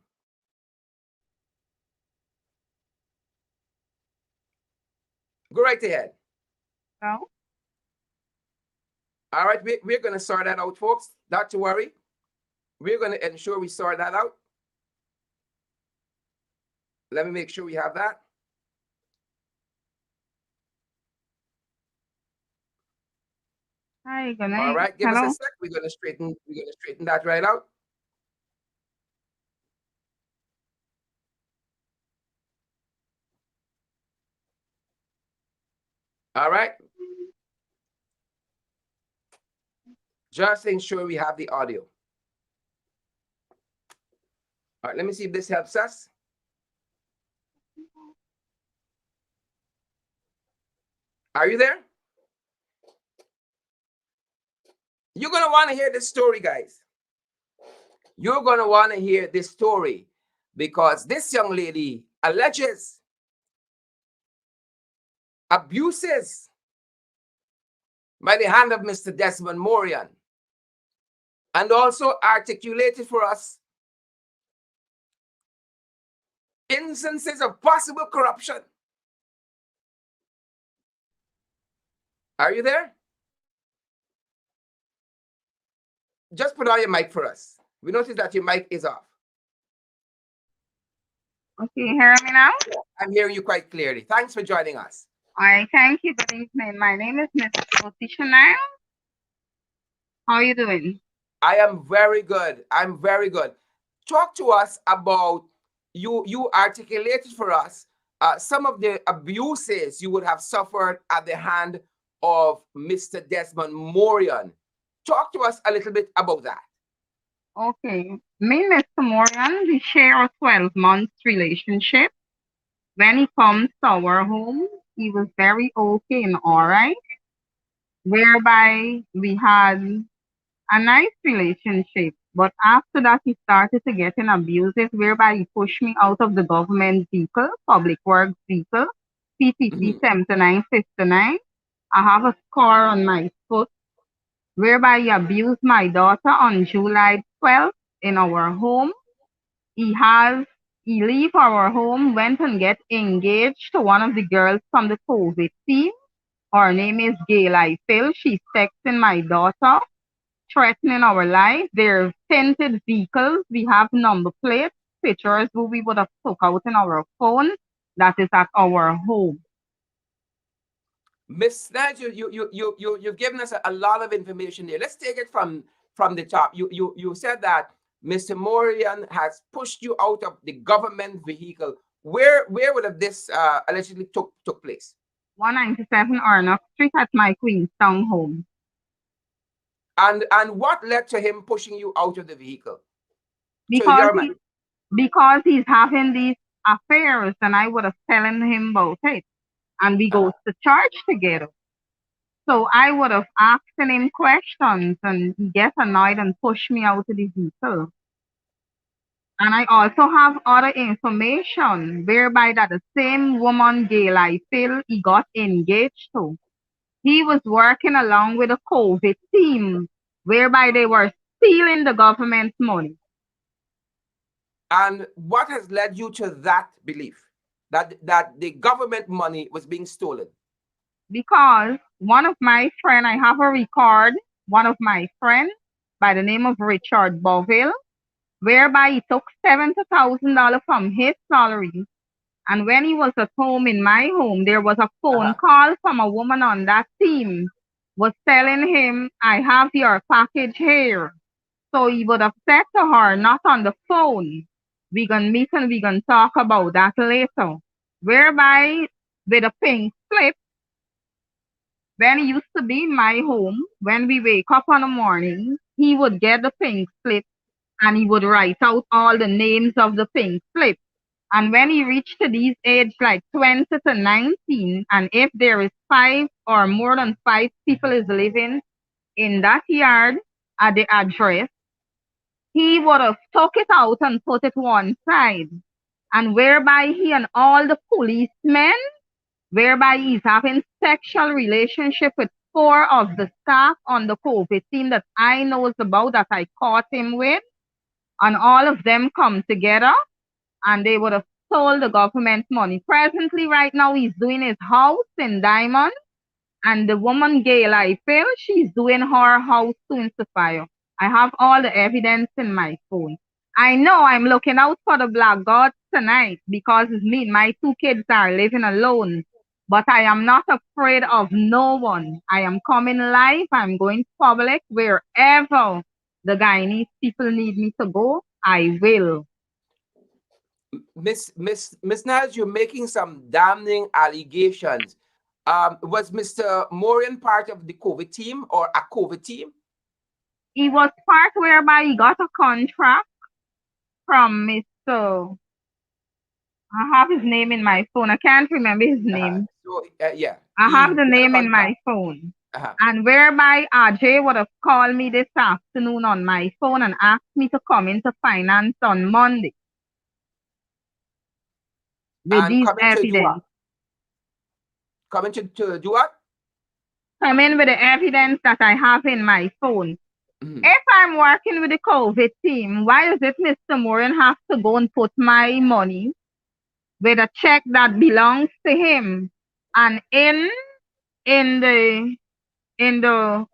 S1: Go right ahead.
S2: No.
S1: All right, we're going to sort that out, folks. Not to worry. We're going to ensure we sort that out. Let me make sure we have that.
S2: Hi, good night.
S1: All right, give
S2: Hello.
S1: us a sec. We're going to straighten that right out. All right. Just ensure we have the audio. All right, let me see if this helps us. Are you there? You're going to want to hear this story, guys. You're going to want to hear this story because this young lady alleges abuses by the hand of Mr. Desmond Morian, and also articulated for us instances of possible corruption. Are you there? Just put on your mic for us. We notice that your mic is off.
S2: Okay, you hear me now?
S1: I'm hearing you quite clearly. Thanks for joining us.
S2: All right, thank you. Good evening. My name is Miss Letitia Niles. How are you doing?
S1: I am very good. I'm very good. Talk to us about you articulated for us some of the abuses you would have suffered at the hand of Mr. Desmond Morian. Talk to us a little bit about that.
S2: Okay. Me and Mr. Morian, we share a 12 months relationship. When he comes to our home, he was very okay and all right, whereby we had a nice relationship. But after that, he started to get in abuses, whereby he pushed me out of the government vehicle, public works vehicle, PPP
S1: Mhm.
S2: 7959. I have a scar on my foot whereby he abused my daughter on July 12th in our home. He has he leave our home, went and get engaged to one of the girls from the COVID team. Her name is Gail I Phil. She's texting my daughter, threatening our life. They're tinted vehicles. We have number plates, pictures who we would have took out in our phone that is at our home.
S1: Miss Nigel, you've given us a lot of information there. Let's take it from the top. You said that Mr. Morian has pushed you out of the government vehicle. Where would have this allegedly took place?
S2: 197 Arnock Street at my Queenstown home.
S1: And what led to him pushing you out of the vehicle? So
S2: Because
S1: you're
S2: he because he's having these affairs and I would have telling him about it. And we
S1: uh,
S2: goes to church together. So I would have asking him questions and he get annoyed and push me out of the vehicle. And I also have other information whereby that the same woman Gail I feel he got engaged to. He was working along with a COVID team whereby they were stealing the government's money.
S1: and what has led you to that belief that the government money was being stolen?
S2: Because one of my friend, I have a record, one of my friends by the name of Richard Boville, whereby he took $70,000 from his salary. And when he was at home in my home, there was a phone
S1: Uh-huh.
S2: call from a woman on that team was telling him, I have your package here. So he would have said to her, not on the phone. We gonna meet and we gonna talk about that later. Whereby with a pink slip, when he used to be in my home, when we wake up in the morning, he would get the pink slip and he would write out all the names of the pink slip. And when he reached to these age like 20 to 19, and if there is five or more than five people is living in that yard at the address, he would have took it out and put it one side. And whereby he and all the policemen, whereby he's having sexual relationship with four of the staff on the COVID team that I knows about that I caught him with, and all of them come together and they would have stole the government money. Presently, right now, he's doing his house in Diamond, and the woman Gail, I feel she's doing her house to Inspire. I have all the evidence in my phone. I know I'm looking out for the black gods tonight because it's me and my two kids are living alone. But I am not afraid of no one. I am coming live. I'm going public wherever the Guyanese people need me to go. I will.
S1: Miss Niles, you're making some damning allegations. Was Mr. Morin part of the COVID team or a COVID team?
S2: He was part whereby he got a contract from Mr. I have his name in my phone. I can't remember his name.
S1: So yeah,
S2: I have
S1: he
S2: the
S1: got a
S2: name in
S1: contract.
S2: my phone.
S1: Uh-huh.
S2: And whereby RJ would have called me this afternoon on my phone and asked me to come into finance on Monday with
S1: And
S2: these
S1: coming to do what?
S2: evidence.
S1: Coming to do what?
S2: Come in with the evidence that I have in my phone.
S1: Mhm.
S2: If I'm working with the COVID team, why does it Mr. Moran have to go and put my money with a check that belongs to him? And in the in the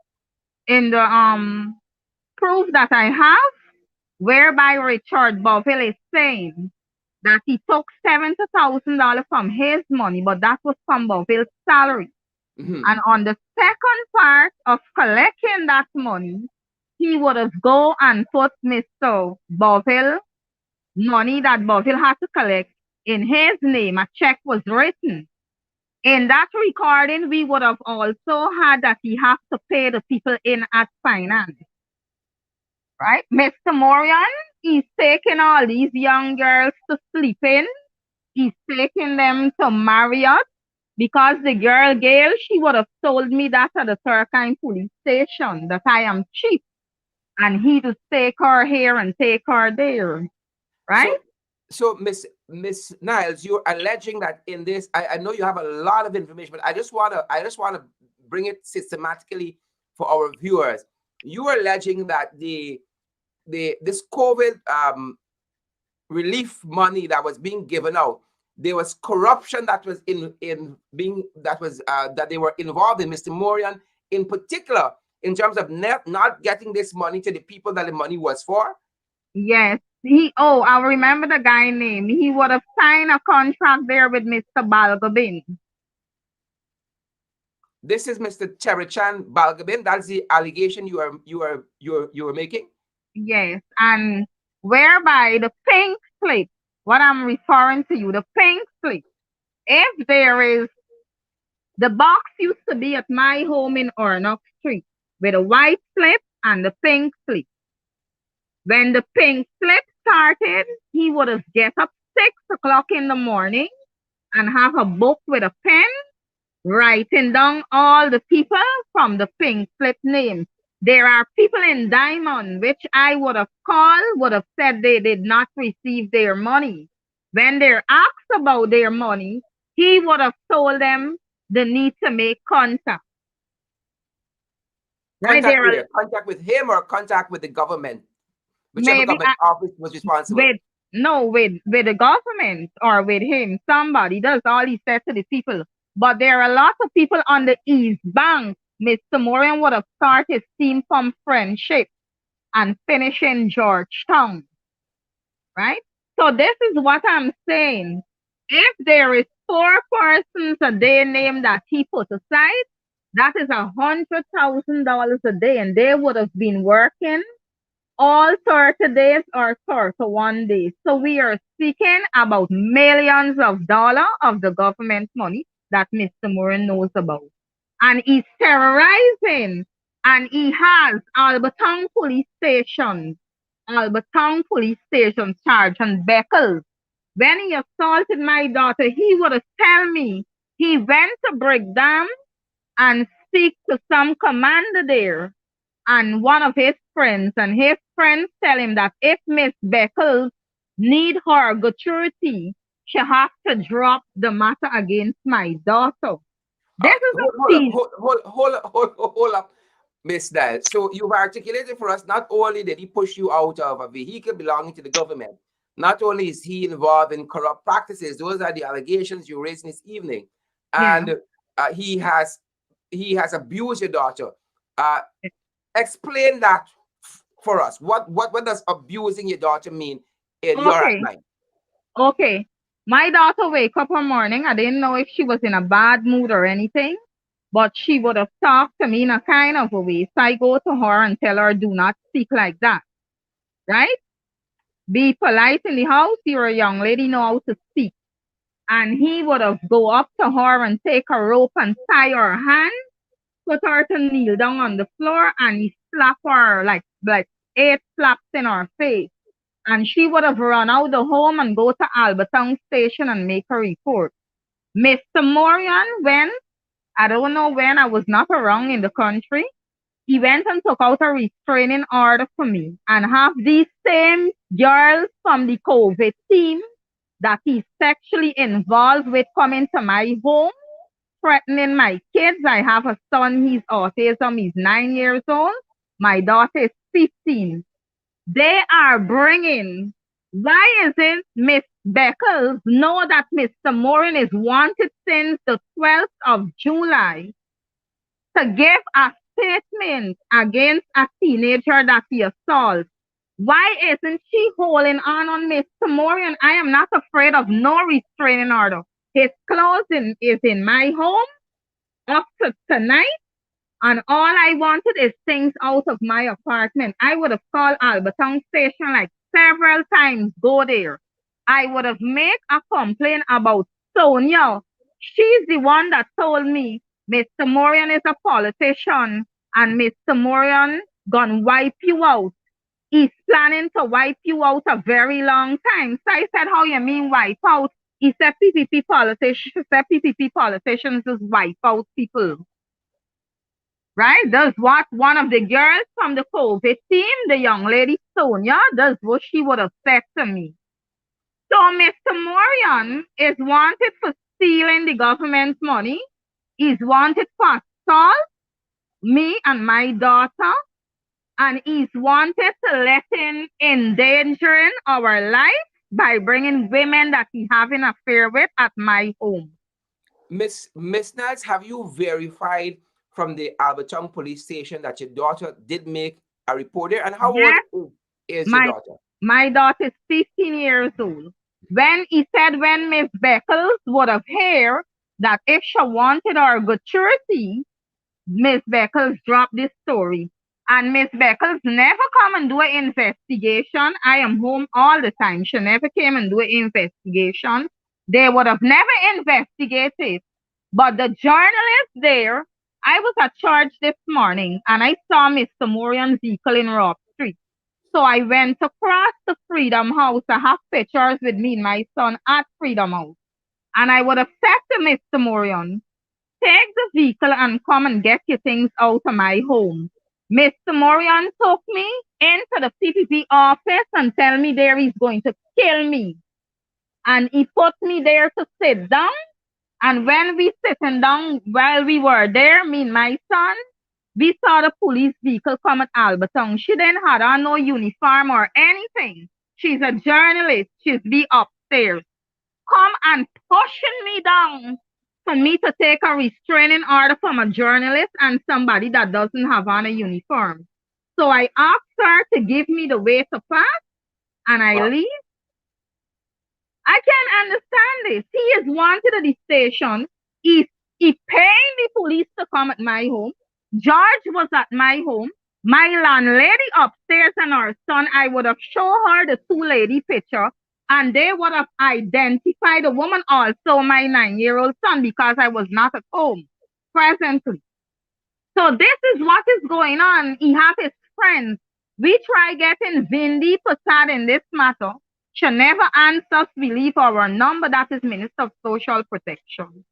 S2: in the proof that I have, whereby Richard Boville is saying that he took $70,000 from his money, but that was from Boville's salary.
S1: Mhm.
S2: And on the second part of collecting that money, he would have go and put Mr. Boville money that Boville had to collect in his name. A check was written. In that recording, we would have also had that he has to pay the people in at finance, right? Mr. Morian, he's taking all these young girls to sleep in. He's taking them to Marriott because the girl Gail, she would have told me that at the Turkine police station that I am cheap and he to take her here and take her there, right?
S1: So, Miss Niles, you're alleging that in this. I know you have a lot of information, but I just wanna bring it systematically for our viewers. You were alleging that this COVID relief money that was being given out, there was corruption that was in being that was that they were involved in, Mr. Morian in particular, in terms of not getting this money to the people that the money was for.
S2: Yes. I remember the guy name. He would have signed a contract there with Mr. Balgobin.
S1: This is Mr. Cherichan Balgobin. That's the allegation you are making.
S2: Yes. And whereby the pink slip, what I'm referring to you, the pink slip, if there is, the box used to be at my home in Ornock Street with a white slip and the pink slip. When the pink slip started, he would have get up 6 o'clock in the morning and have a book with a pen, writing down all the people from the pink slip names. There are people in Diamond which I would have called, would have said they did not receive their money. When they're asked about their money, he would have told them the need to make contact. Right
S1: Contact
S2: there,
S1: where? Contact with him or contact with the government? Whichever
S2: maybe
S1: government office was responsible.
S2: with no with the government or with him, somebody. That's all he said to the people. But there are a lot of people on the East Bank. Mr. Moran would have started steam from Friendship and finish in Georgetown, right? So this is what I'm saying. If there is 4 persons a day name that he put aside, that is $100,000 a day, and they would have been working all 30 days or 31 days. So we are speaking about millions of dollars of the government money that Mr. Moore knows about. And he's terrorizing. And he has Albert Town Police Station Sergeant Beckles. When he assaulted my daughter, he would have tell me he went to Brigham and speak to some commander there and one of his friends, and his friends tell him that if Miss Beckles need her gratuity, she has to drop the matter against my daughter. This is a piece.
S1: Hold up, Miss Niles. So you've articulated for us, not only did he push you out of a vehicle belonging to the government, not only is he involved in corrupt practices, those are the allegations you raised this evening,
S2: Yeah.
S1: and he has abused your daughter. Uh, Explain that for us. What does abusing your daughter mean in your
S2: Okay.
S1: mind?
S2: Okay. My daughter wake up one morning. I didn't know if she was in a bad mood or anything, but she would have talked to me in a kind of a way. So I go to her and tell her, do not speak like that. Right? Be polite in the house. You're a young lady, know how to speak. And he would have go up to her and take a rope and tie her hand, put her to kneel down on the floor, and he slap her like 8 slaps in her face. And she would have run out the home and go to Albertown Station and make a report. Mr. Morian went, I don't know when, I was not around in the country. He went and took out a restraining order for me and have these same girls from the COVID team that he's sexually involved with coming to my home, threatening my kids. I have a son, he's autism, he's 9 years old. My daughter is 15. They are bringing, why isn't Miss Beckles know that Mr. Morin is wanted since the 12th of July to give a statement against a teenager that he assaulted? Why isn't she holding on Mr. Morin? I am not afraid of no restraining order. His clothing is in my home up to tonight, and all I wanted is things out of my apartment. I would have called Albertown Station like several times, go there. I would have made a complaint about Sonia. She's the one that told me Mr. Morian is a politician and Mr. Morian gonna wipe you out. He's planning to wipe you out a very long time. So I said, how you mean wipe out? He said PPP politicians just wipe out people. Right? That's what one of the girls from the COVID team, the young lady Sonia, that's what she would have said to me. So Mr. Morian is wanted for stealing the government's money. He's wanted for assault. me and my daughter, and he's wanted to let in endangering our life by bringing women that he having affair with at my home.
S1: Miss Niles, have you verified from the Alberton police station that your daughter did make a report there? And how old
S2: Yes,
S1: is your
S2: my
S1: daughter?
S2: my daughter is 15 years old. When he said when Miss Beckles would have heard that if she wanted our gratuity, Miss Beckles dropped this story. And Miss Beckles never come and do an investigation. I am home all the time. She never came and do an investigation. They would have never investigated. But the journalist there, I was at church this morning and I saw Mr. Morian's vehicle in Rob Street. So I went across the Freedom House. I have pictures with me and my son at Freedom House. And I would have said to Mr. Morion, take the vehicle and come and get your things out of my home. Mr. Morion took me into the PPP office and tell me there he's going to kill me. And he put me there to sit down. And when we sitting down, while we were there, me and my son, we saw the police vehicle come at Alberton. She didn't have on no uniform or anything. She's a journalist. She's be upstairs. Come and pushing me down for me to take a restraining order from a journalist and somebody that doesn't have on a uniform. So I asked her to give me the way to pass and I
S1: Wow.
S2: leave. I can't understand this. He is wanted at the station. He, he paying the police to come at my home. George was at my home. My landlady upstairs and her son, I would have shown her the two lady picture and they would have identified the woman also my 9-year-old son because I was not at home presently. So this is what is going on. He have his friends. We try getting Vindi Prasad in this matter. She never answers. We leave our number. That is Minister of Social Protection.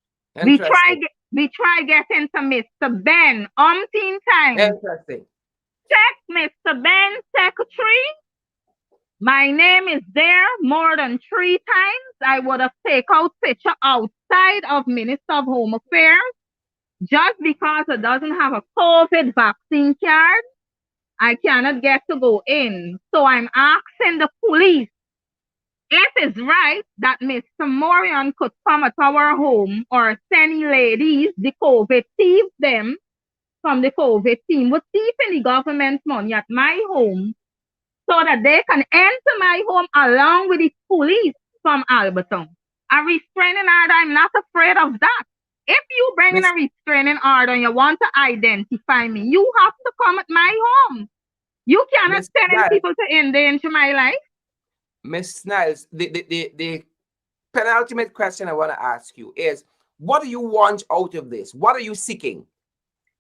S2: We try
S1: Interesting.
S2: we try getting to Mr. Ben umpteen times.
S1: Interesting.
S2: Check Mr. Ben secretary. My name is there more than 3 times. I would have take out picture outside of Minister of Home Affairs just because it doesn't have a COVID vaccine card. I cannot get to go in. So I'm asking the police if it's right that Mr. Morion could come at our home or send ladies, the COVID thief them from the COVID team, would thieving the government money at my home so that they can enter my home along with the police from Alberton. A restraining order, I'm not afraid of that. If you bring in
S1: Miss
S2: a restraining order and you want to identify me, you have to come at my home. You cannot
S1: Miss
S2: send in
S1: Niles,
S2: people to endanger my life.
S1: Miss Niles, the penultimate question I want to ask you is, what do you want out of this? What are you seeking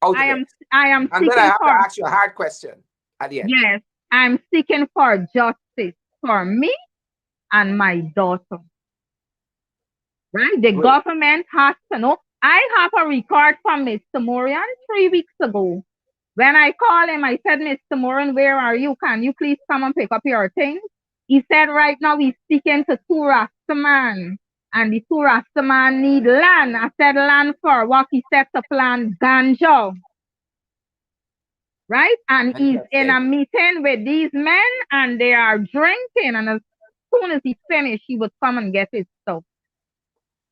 S1: out
S2: I
S1: of
S2: am
S1: it?
S2: I am
S1: And then I
S2: seeking
S1: have to
S2: for
S1: ask you a hard question at the end.
S2: yes, I'm seeking for justice for me and my daughter. Right? The
S1: Great.
S2: government has to know. I have a record from Mr. Morian 3 weeks ago. When I called him, I said, Mr. Moran, where are you? Can you please come and pick up your things? He said right now he's speaking to two Rastaman. And the two Rastaman need land. I said land for what? He said to plant ganja. Right? And he's in a
S1: Interesting.
S2: meeting with these men and they are drinking. And as soon as he finished, he would come and get his stuff.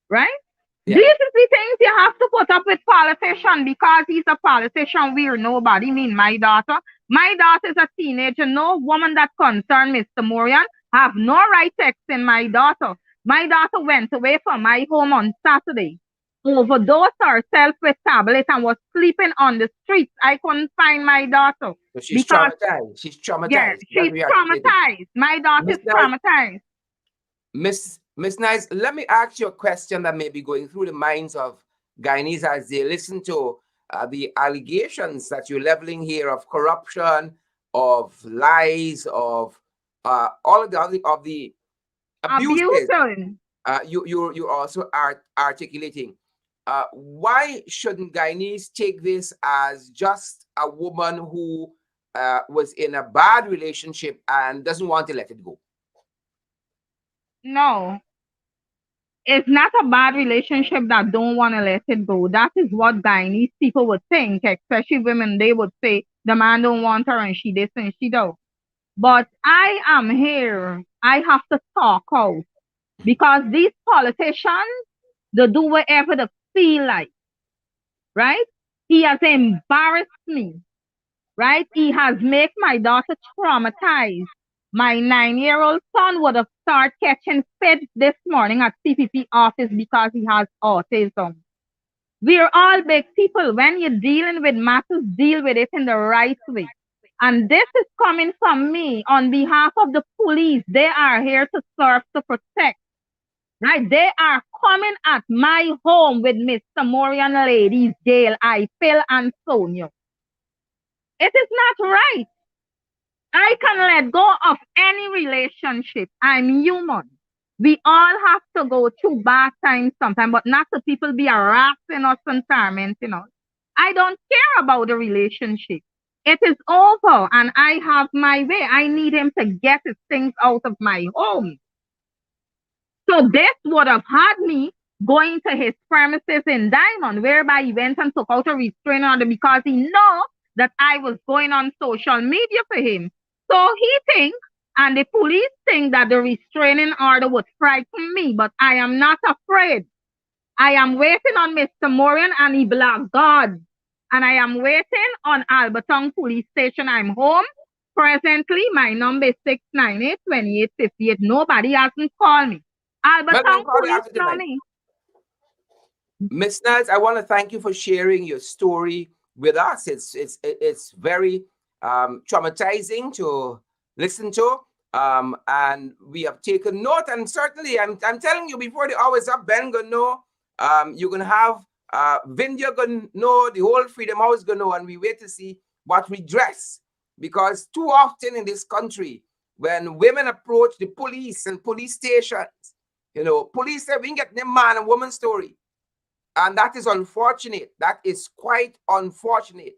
S2: Right? These
S1: Yeah.
S2: is the things you have to put up with politician because he's a politician. We're nobody. Mean my daughter. My daughter is a teenager. No woman that concerned Mr. Morian have no right texting my daughter. My daughter went away from my home on Saturday, overdosed herself with tablet and was sleeping on the streets. I couldn't find my daughter
S1: So she's
S2: because
S1: traumatized. She's
S2: yes,
S1: traumatized. That's
S2: she's
S1: what you articulated.
S2: traumatized. My daughter
S1: Miss
S2: is
S1: Niles,
S2: traumatized.
S1: Miss Niles, let me ask you a question that may be going through the minds of Guyanese as they listen to the allegations that you're leveling here of corruption, of lies, of all of the abuses
S2: Abusing.
S1: you're also articulating. Why shouldn't Guyanese take this as just a woman who was in a bad relationship and doesn't want to let it go?
S2: No. It's not a bad relationship that don't want to let it go. That is what Guyanese people would think, especially women. They would say the man don't want her and she this and she don't. But I am here. I have to talk out because these politicians, they do whatever they feel like, right? He has embarrassed me, right? He has made my daughter traumatized. My 9-year-old son would have started catching fits this morning at CPP office because he has autism. We're all big people. When you're dealing with matters, deal with it in the right way. And this is coming from me on behalf of the police. They are here to serve, to protect, right? They are coming at my home with Mr. Morian ladies, Gail, I, Phil, and Sonia. It is not right. I can let go of any relationship. I'm human. We all have to go through bad times sometimes, but not the people be harassing us and tormenting us. I don't care about the relationship. It is over and I have my way. I need him to get his things out of my home. So this would have had me going to his premises in Diamond, whereby he went and took out a restraining order because he know that I was going on social media for him. So he think, and the police think that the restraining order would frighten me, but I am not afraid. I am waiting on Mr. Moran and he black God. And I am waiting on Alberton Police Station. I'm home. Presently, my number is 698-2858. Nobody hasn't called me.
S1: Well, we'll
S2: Alberton
S1: call you
S2: Police
S1: after
S2: know
S1: tonight.
S2: me.
S1: Miss Niles, I want to thank you for sharing your story with us. It's very traumatizing to listen to, and we have taken note. And certainly, I'm telling you, before the hour is up, Ben gonna know. You're gonna have Vindia gonna know, the whole Freedom House gonna know, and we wait to see what redress. Because too often in this country, when women approach the police and police stations, police say we can get them man and woman story, and that is unfortunate. That is quite unfortunate,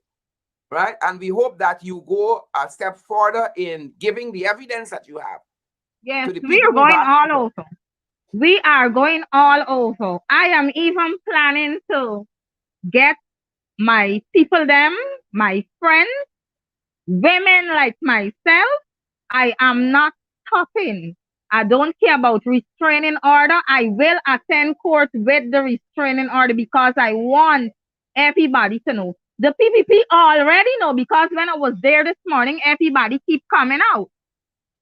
S1: right? And we hope that you go a step further in giving the evidence that you have
S2: Yes,
S1: to the
S2: we
S1: people
S2: are
S1: who've
S2: going
S1: asked
S2: all
S1: for it.
S2: over. We are going all over. I am even planning to get my people, them, my friends, women like myself. I am not stopping. I don't care about restraining order. I will attend court with the restraining order because I want everybody to know. The PPP already know because when I was there this morning, everybody keep coming out.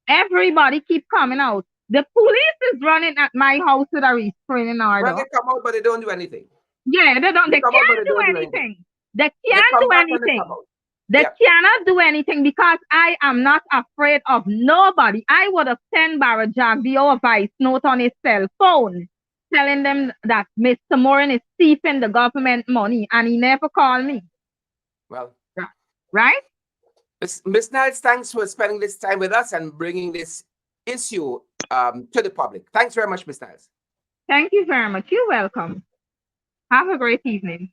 S2: Everybody keep coming out. The police is running at my house with a restraining
S1: Well,
S2: order.
S1: they come out, but they don't do anything.
S2: Yeah, they don't.
S1: They
S2: They
S1: come out, but
S2: can't
S1: they
S2: do
S1: don't do anything.
S2: anything. They
S1: They
S2: can't
S1: come
S2: do
S1: back and they come
S2: anything.
S1: out.
S2: They
S1: Yeah.
S2: cannot do anything because I am not afraid of nobody. I would have sent Barra Jagbio a voice note on his cell phone telling them that Mr. Moran is thieving the government money and he never called me.
S1: Well,
S2: Right?
S1: Miss Niles, thanks for spending this time with us and bringing this issue to the public. Thanks very much, Miss Niles.
S2: Thank you very much. You're welcome. Have a great evening.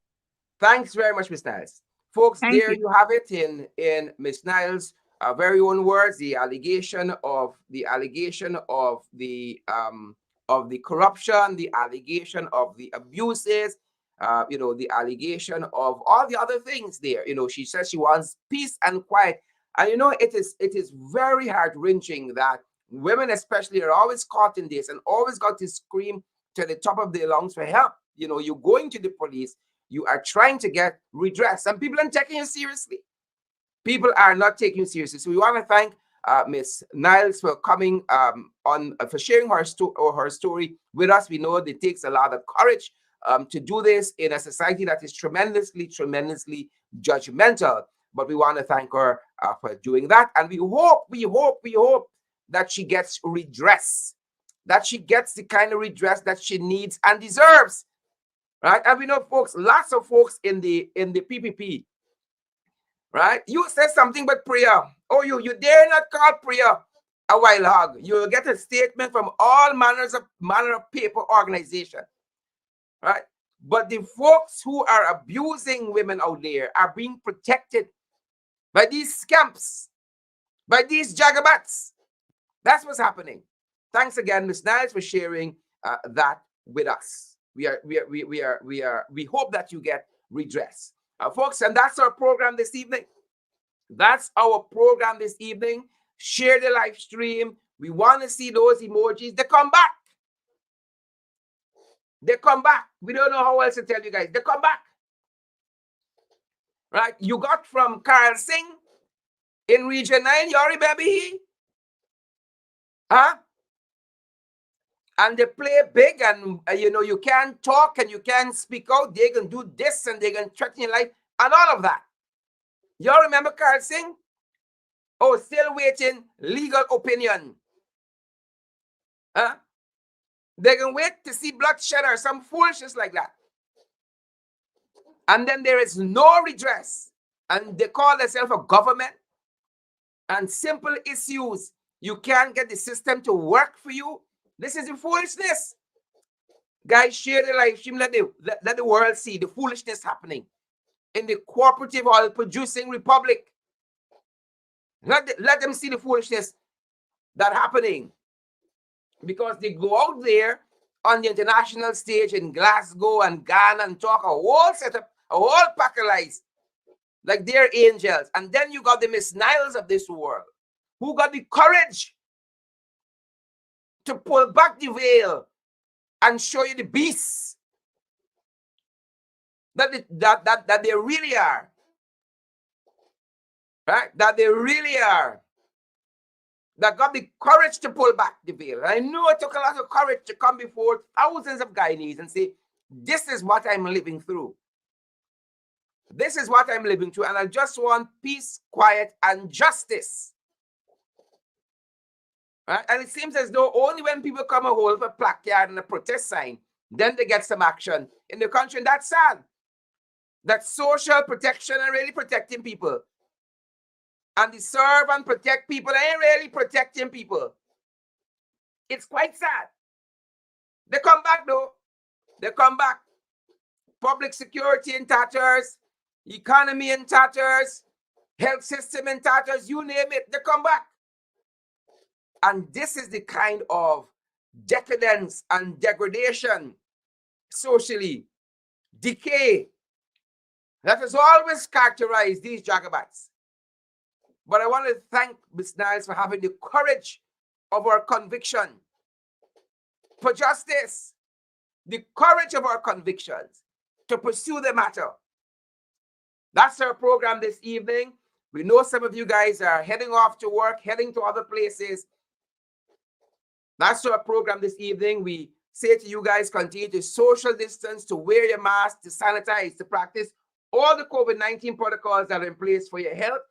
S1: Thanks very much, Miss Niles. Folks,
S2: Thank
S1: there
S2: you.
S1: you have it in Miss Niles' very own words, the allegation of the corruption, the allegation of the abuses, the allegation of all the other things there. She says she wants peace and quiet. And it is very heart wrenching that women especially are always caught in this and always got to scream to the top of their lungs for help. You're going to the police, you are trying to get redress, and people aren't taking you seriously. People are not taking you seriously. So we want to thank Miss Niles for coming on for sharing her story with us. We know it takes a lot of courage to do this in a society that is tremendously, tremendously judgmental. But we want to thank her for doing that, and we hope that she gets redress, that she gets the kind of redress that she needs and deserves, right? And we know, folks, lots of folks in the PPP, right? You said something but prayer. Oh, you dare not call prayer a wild hog. You will get a statement from all manner of paper organization, right? But the folks who are abusing women out there are being protected by these scamps, by these jagabats. That's what's happening. Thanks again, Miss Niles, for sharing that with us. We hope that you get redress. Folks, and that's our program this evening. That's our program this evening. Share the live stream. We want to see those emojis. They come back. They come back. We don't know how else to tell you guys. They come back. Right? You got from Carl Singh in Region 9. You all remember he? Huh? And they play big, and you can't talk and you can't speak out. They can do this and they can threaten your life and all of that. Y'all remember Carl Singh? Oh, still waiting legal opinion. Huh? They can wait to see bloodshed or some foolishness like that. And then there is no redress. And they call themselves a government. And simple issues, you can't get the system to work for you. This is the foolishness. Guys, share the live stream. Let the world see the foolishness happening in the cooperative oil producing republic. Let them see the foolishness that happening. Because they go out there on the international stage in Glasgow and Ghana and talk a whole setup, a whole pack of lies, like they're angels. And then you got the Miss Niles of this world, who got the courage to pull back the veil and show you the beasts that they really are. Right? That they really are. That got the courage to pull back the veil. I know it took a lot of courage to come before thousands of Guyanese and say, this is what I'm living through. This is what I'm living through. And I just want peace, quiet, and justice. Right? And it seems as though only when people come and hold up a placard and a protest sign, then they get some action in the country. And that's sad. That social protection and really protecting people. And the serve and protect people ain't really protecting people. It's quite sad. They come back though. They come back. Public security in tatters, economy in tatters, health system in tatters, you name it, they come back. And this is the kind of decadence and degradation, socially, decay, that has always characterized these Jagabats. But I want to thank Ms. Niles for having the courage of our conviction for justice, the courage of our convictions to pursue the matter. That's our program this evening. We know some of you guys are heading off to work, heading to other places. That's our program this evening. We say to you guys, continue to social distance, to wear your mask, to sanitize, to practice all the COVID-19 protocols that are in place for your health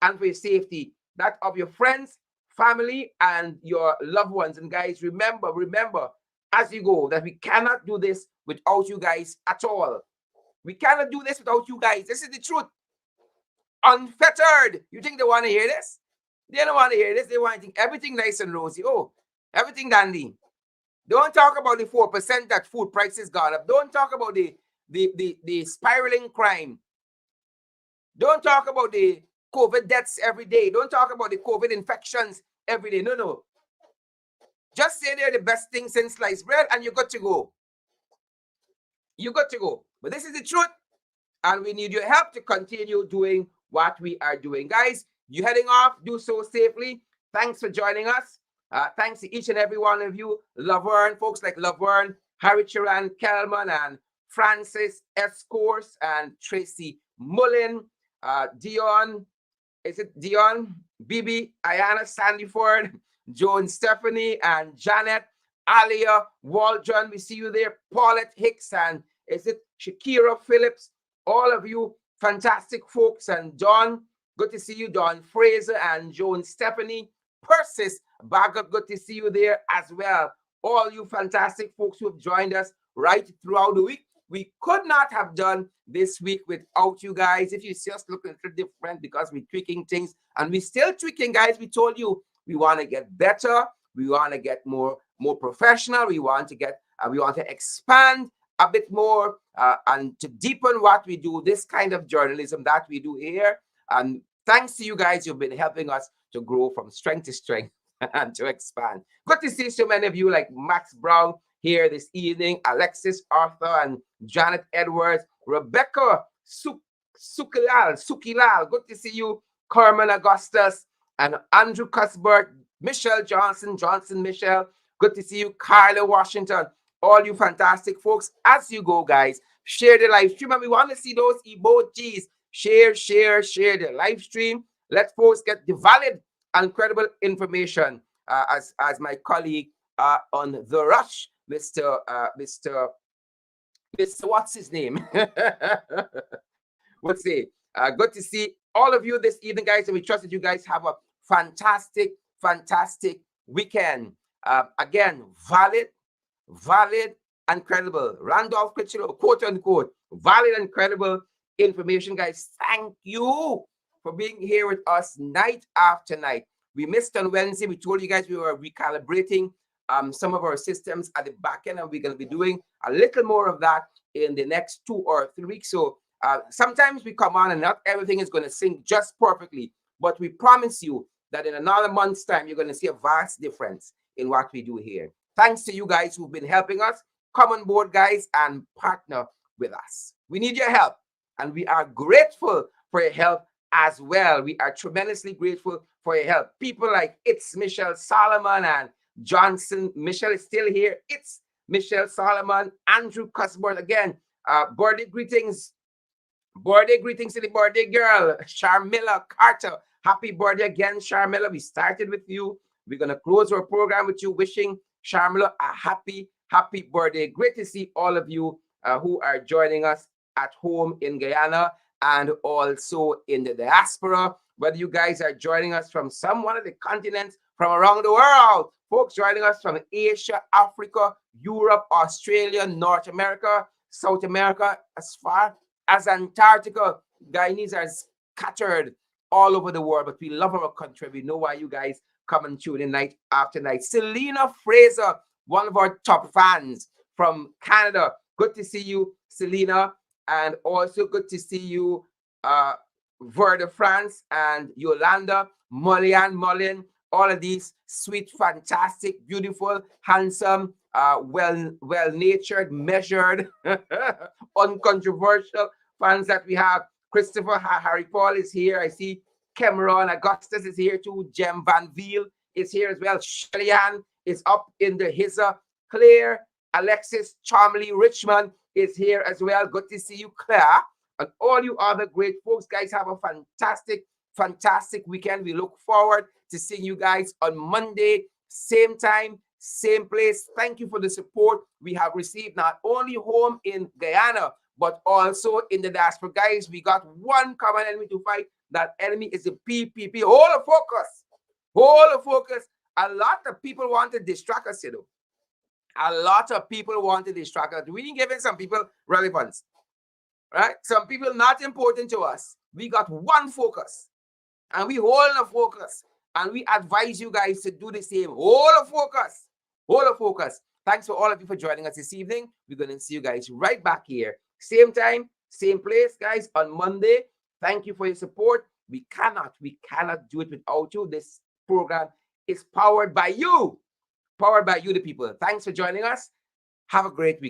S1: and for your safety, that of your friends, family, and your loved ones. And guys, remember, as you go, that we cannot do this without you guys at all. We cannot do this without you guys. This is the truth. Unfettered. You think they want to hear this? They don't want to hear this. They want to think everything nice and rosy. Oh, everything dandy. Don't talk about the 4% that food prices gone up. Don't talk about the spiraling crime. Don't talk about the COVID deaths every day. Don't talk about the COVID infections every day. No. Just say they're the best thing since sliced bread and you got to go. You got to go. But this is the truth. And we need your help to continue doing what we are doing. Guys, you heading off, do so safely. Thanks for joining us. Thanks to each and every one of you. Laverne, folks like Laverne, Harry Chiran, Kelman, and Francis Escourse, and Tracy Mullen, Dion, is it Dion? Bibi, Ayana Sandyford, Joan Stephanie, and Janet, Alia, Waldron, we see you there, Paulette Hicks, and is it Shakira Phillips? All of you fantastic folks, and Don, good to see you, Don Fraser, and Joan Stephanie, Persis Bagot, good to see you there as well. All you fantastic folks who have joined us right throughout the week. We could not have done this week without you guys. If you're just looking for different, because we're tweaking things, and we're still tweaking, guys. We told you we want to get better. We want to get more professional. We want to expand a bit more and to deepen what we do, this kind of journalism that we do here. And thanks to you guys, you've been helping us to grow from strength to strength and to expand. Good to see so many of you like Max Brown, here this evening. Alexis Arthur and Janet Edwards, Rebecca Sukilal. Good to see you. Carmen Augustus and Andrew Cuthbert, Michelle Johnson Michelle. Good to see you. Carla Washington. All you fantastic folks. As you go, guys, share the live stream. And we want to see those emojis. Share the live stream. Let folks get the valid and credible information. As my colleague on the rush, Mr. What's his name? Would say. Good to see all of you this evening, guys, and we trust that you guys have a fantastic weekend. Again, valid and credible. Randolph Critchlow, quote unquote, valid and credible information, guys. Thank you for being here with us night after night. We missed on Wednesday. We told you guys we were recalibrating some of our systems at the back end, and we're going to be doing a little more of that in the next 2 or 3 weeks. So sometimes we come on and not everything is going to sync just perfectly, but we promise you that in another month's time, you're going to see a vast difference in what we do here. Thanks to you guys who've been helping us. Come on board, guys, and partner with us. We need your help, and we are grateful for your help as well. We are tremendously grateful for your help. People like It's Michelle Solomon and Johnson. Michelle is still here. It's Michelle Solomon, Andrew Cuthbert again. Birthday greetings to the birthday girl, Sharmila Carter. Happy birthday again, Sharmila. We started with you. We're going to close our program with you, wishing Sharmila a happy birthday. Great to see all of you who are joining us at home in Guyana and also in the diaspora. Whether you guys are joining us from one of the continents from around the world, folks joining us from Asia, Africa, Europe, Australia, North America, South America, as far as Antarctica. Guyanese are scattered all over the world, but we love our country. We know why you guys come and tune in night after night. Selena Fraser, one of our top fans from Canada. Good to see you, Selena. And also good to see you, Ver de France and Yolanda, Mullin, all of these sweet, fantastic, beautiful, handsome, well-natured, measured, uncontroversial fans that we have. Christopher Harry Paul is here. I see Cameron Augustus is here too. Jem Van Veal is here as well. Shellyan is up in the hizzer. Claire, Alexis, Charmley, Richmond is here as well. Good to see you, Claire. And all you other great folks, guys, have a fantastic weekend. We look forward to seeing you guys on Monday, same time, same place. Thank you for the support we have received, not only home in Guyana, but also in the diaspora. Guys, we got one common enemy to fight. That enemy is the PPP. Hold the focus. A lot of people want to distract us, you know. A lot of people want to distract us. We giving some people relevance, right? Some people not important to us. We got one focus, and we hold the focus, and we advise you guys to do the same. Hold the focus. Thanks for all of you for joining us this evening. We're going to see you guys right back here, same time, same place, guys, on Monday. Thank you for your support. We cannot do it without you. This program is powered by you, the people. Thanks for joining us. Have a great week.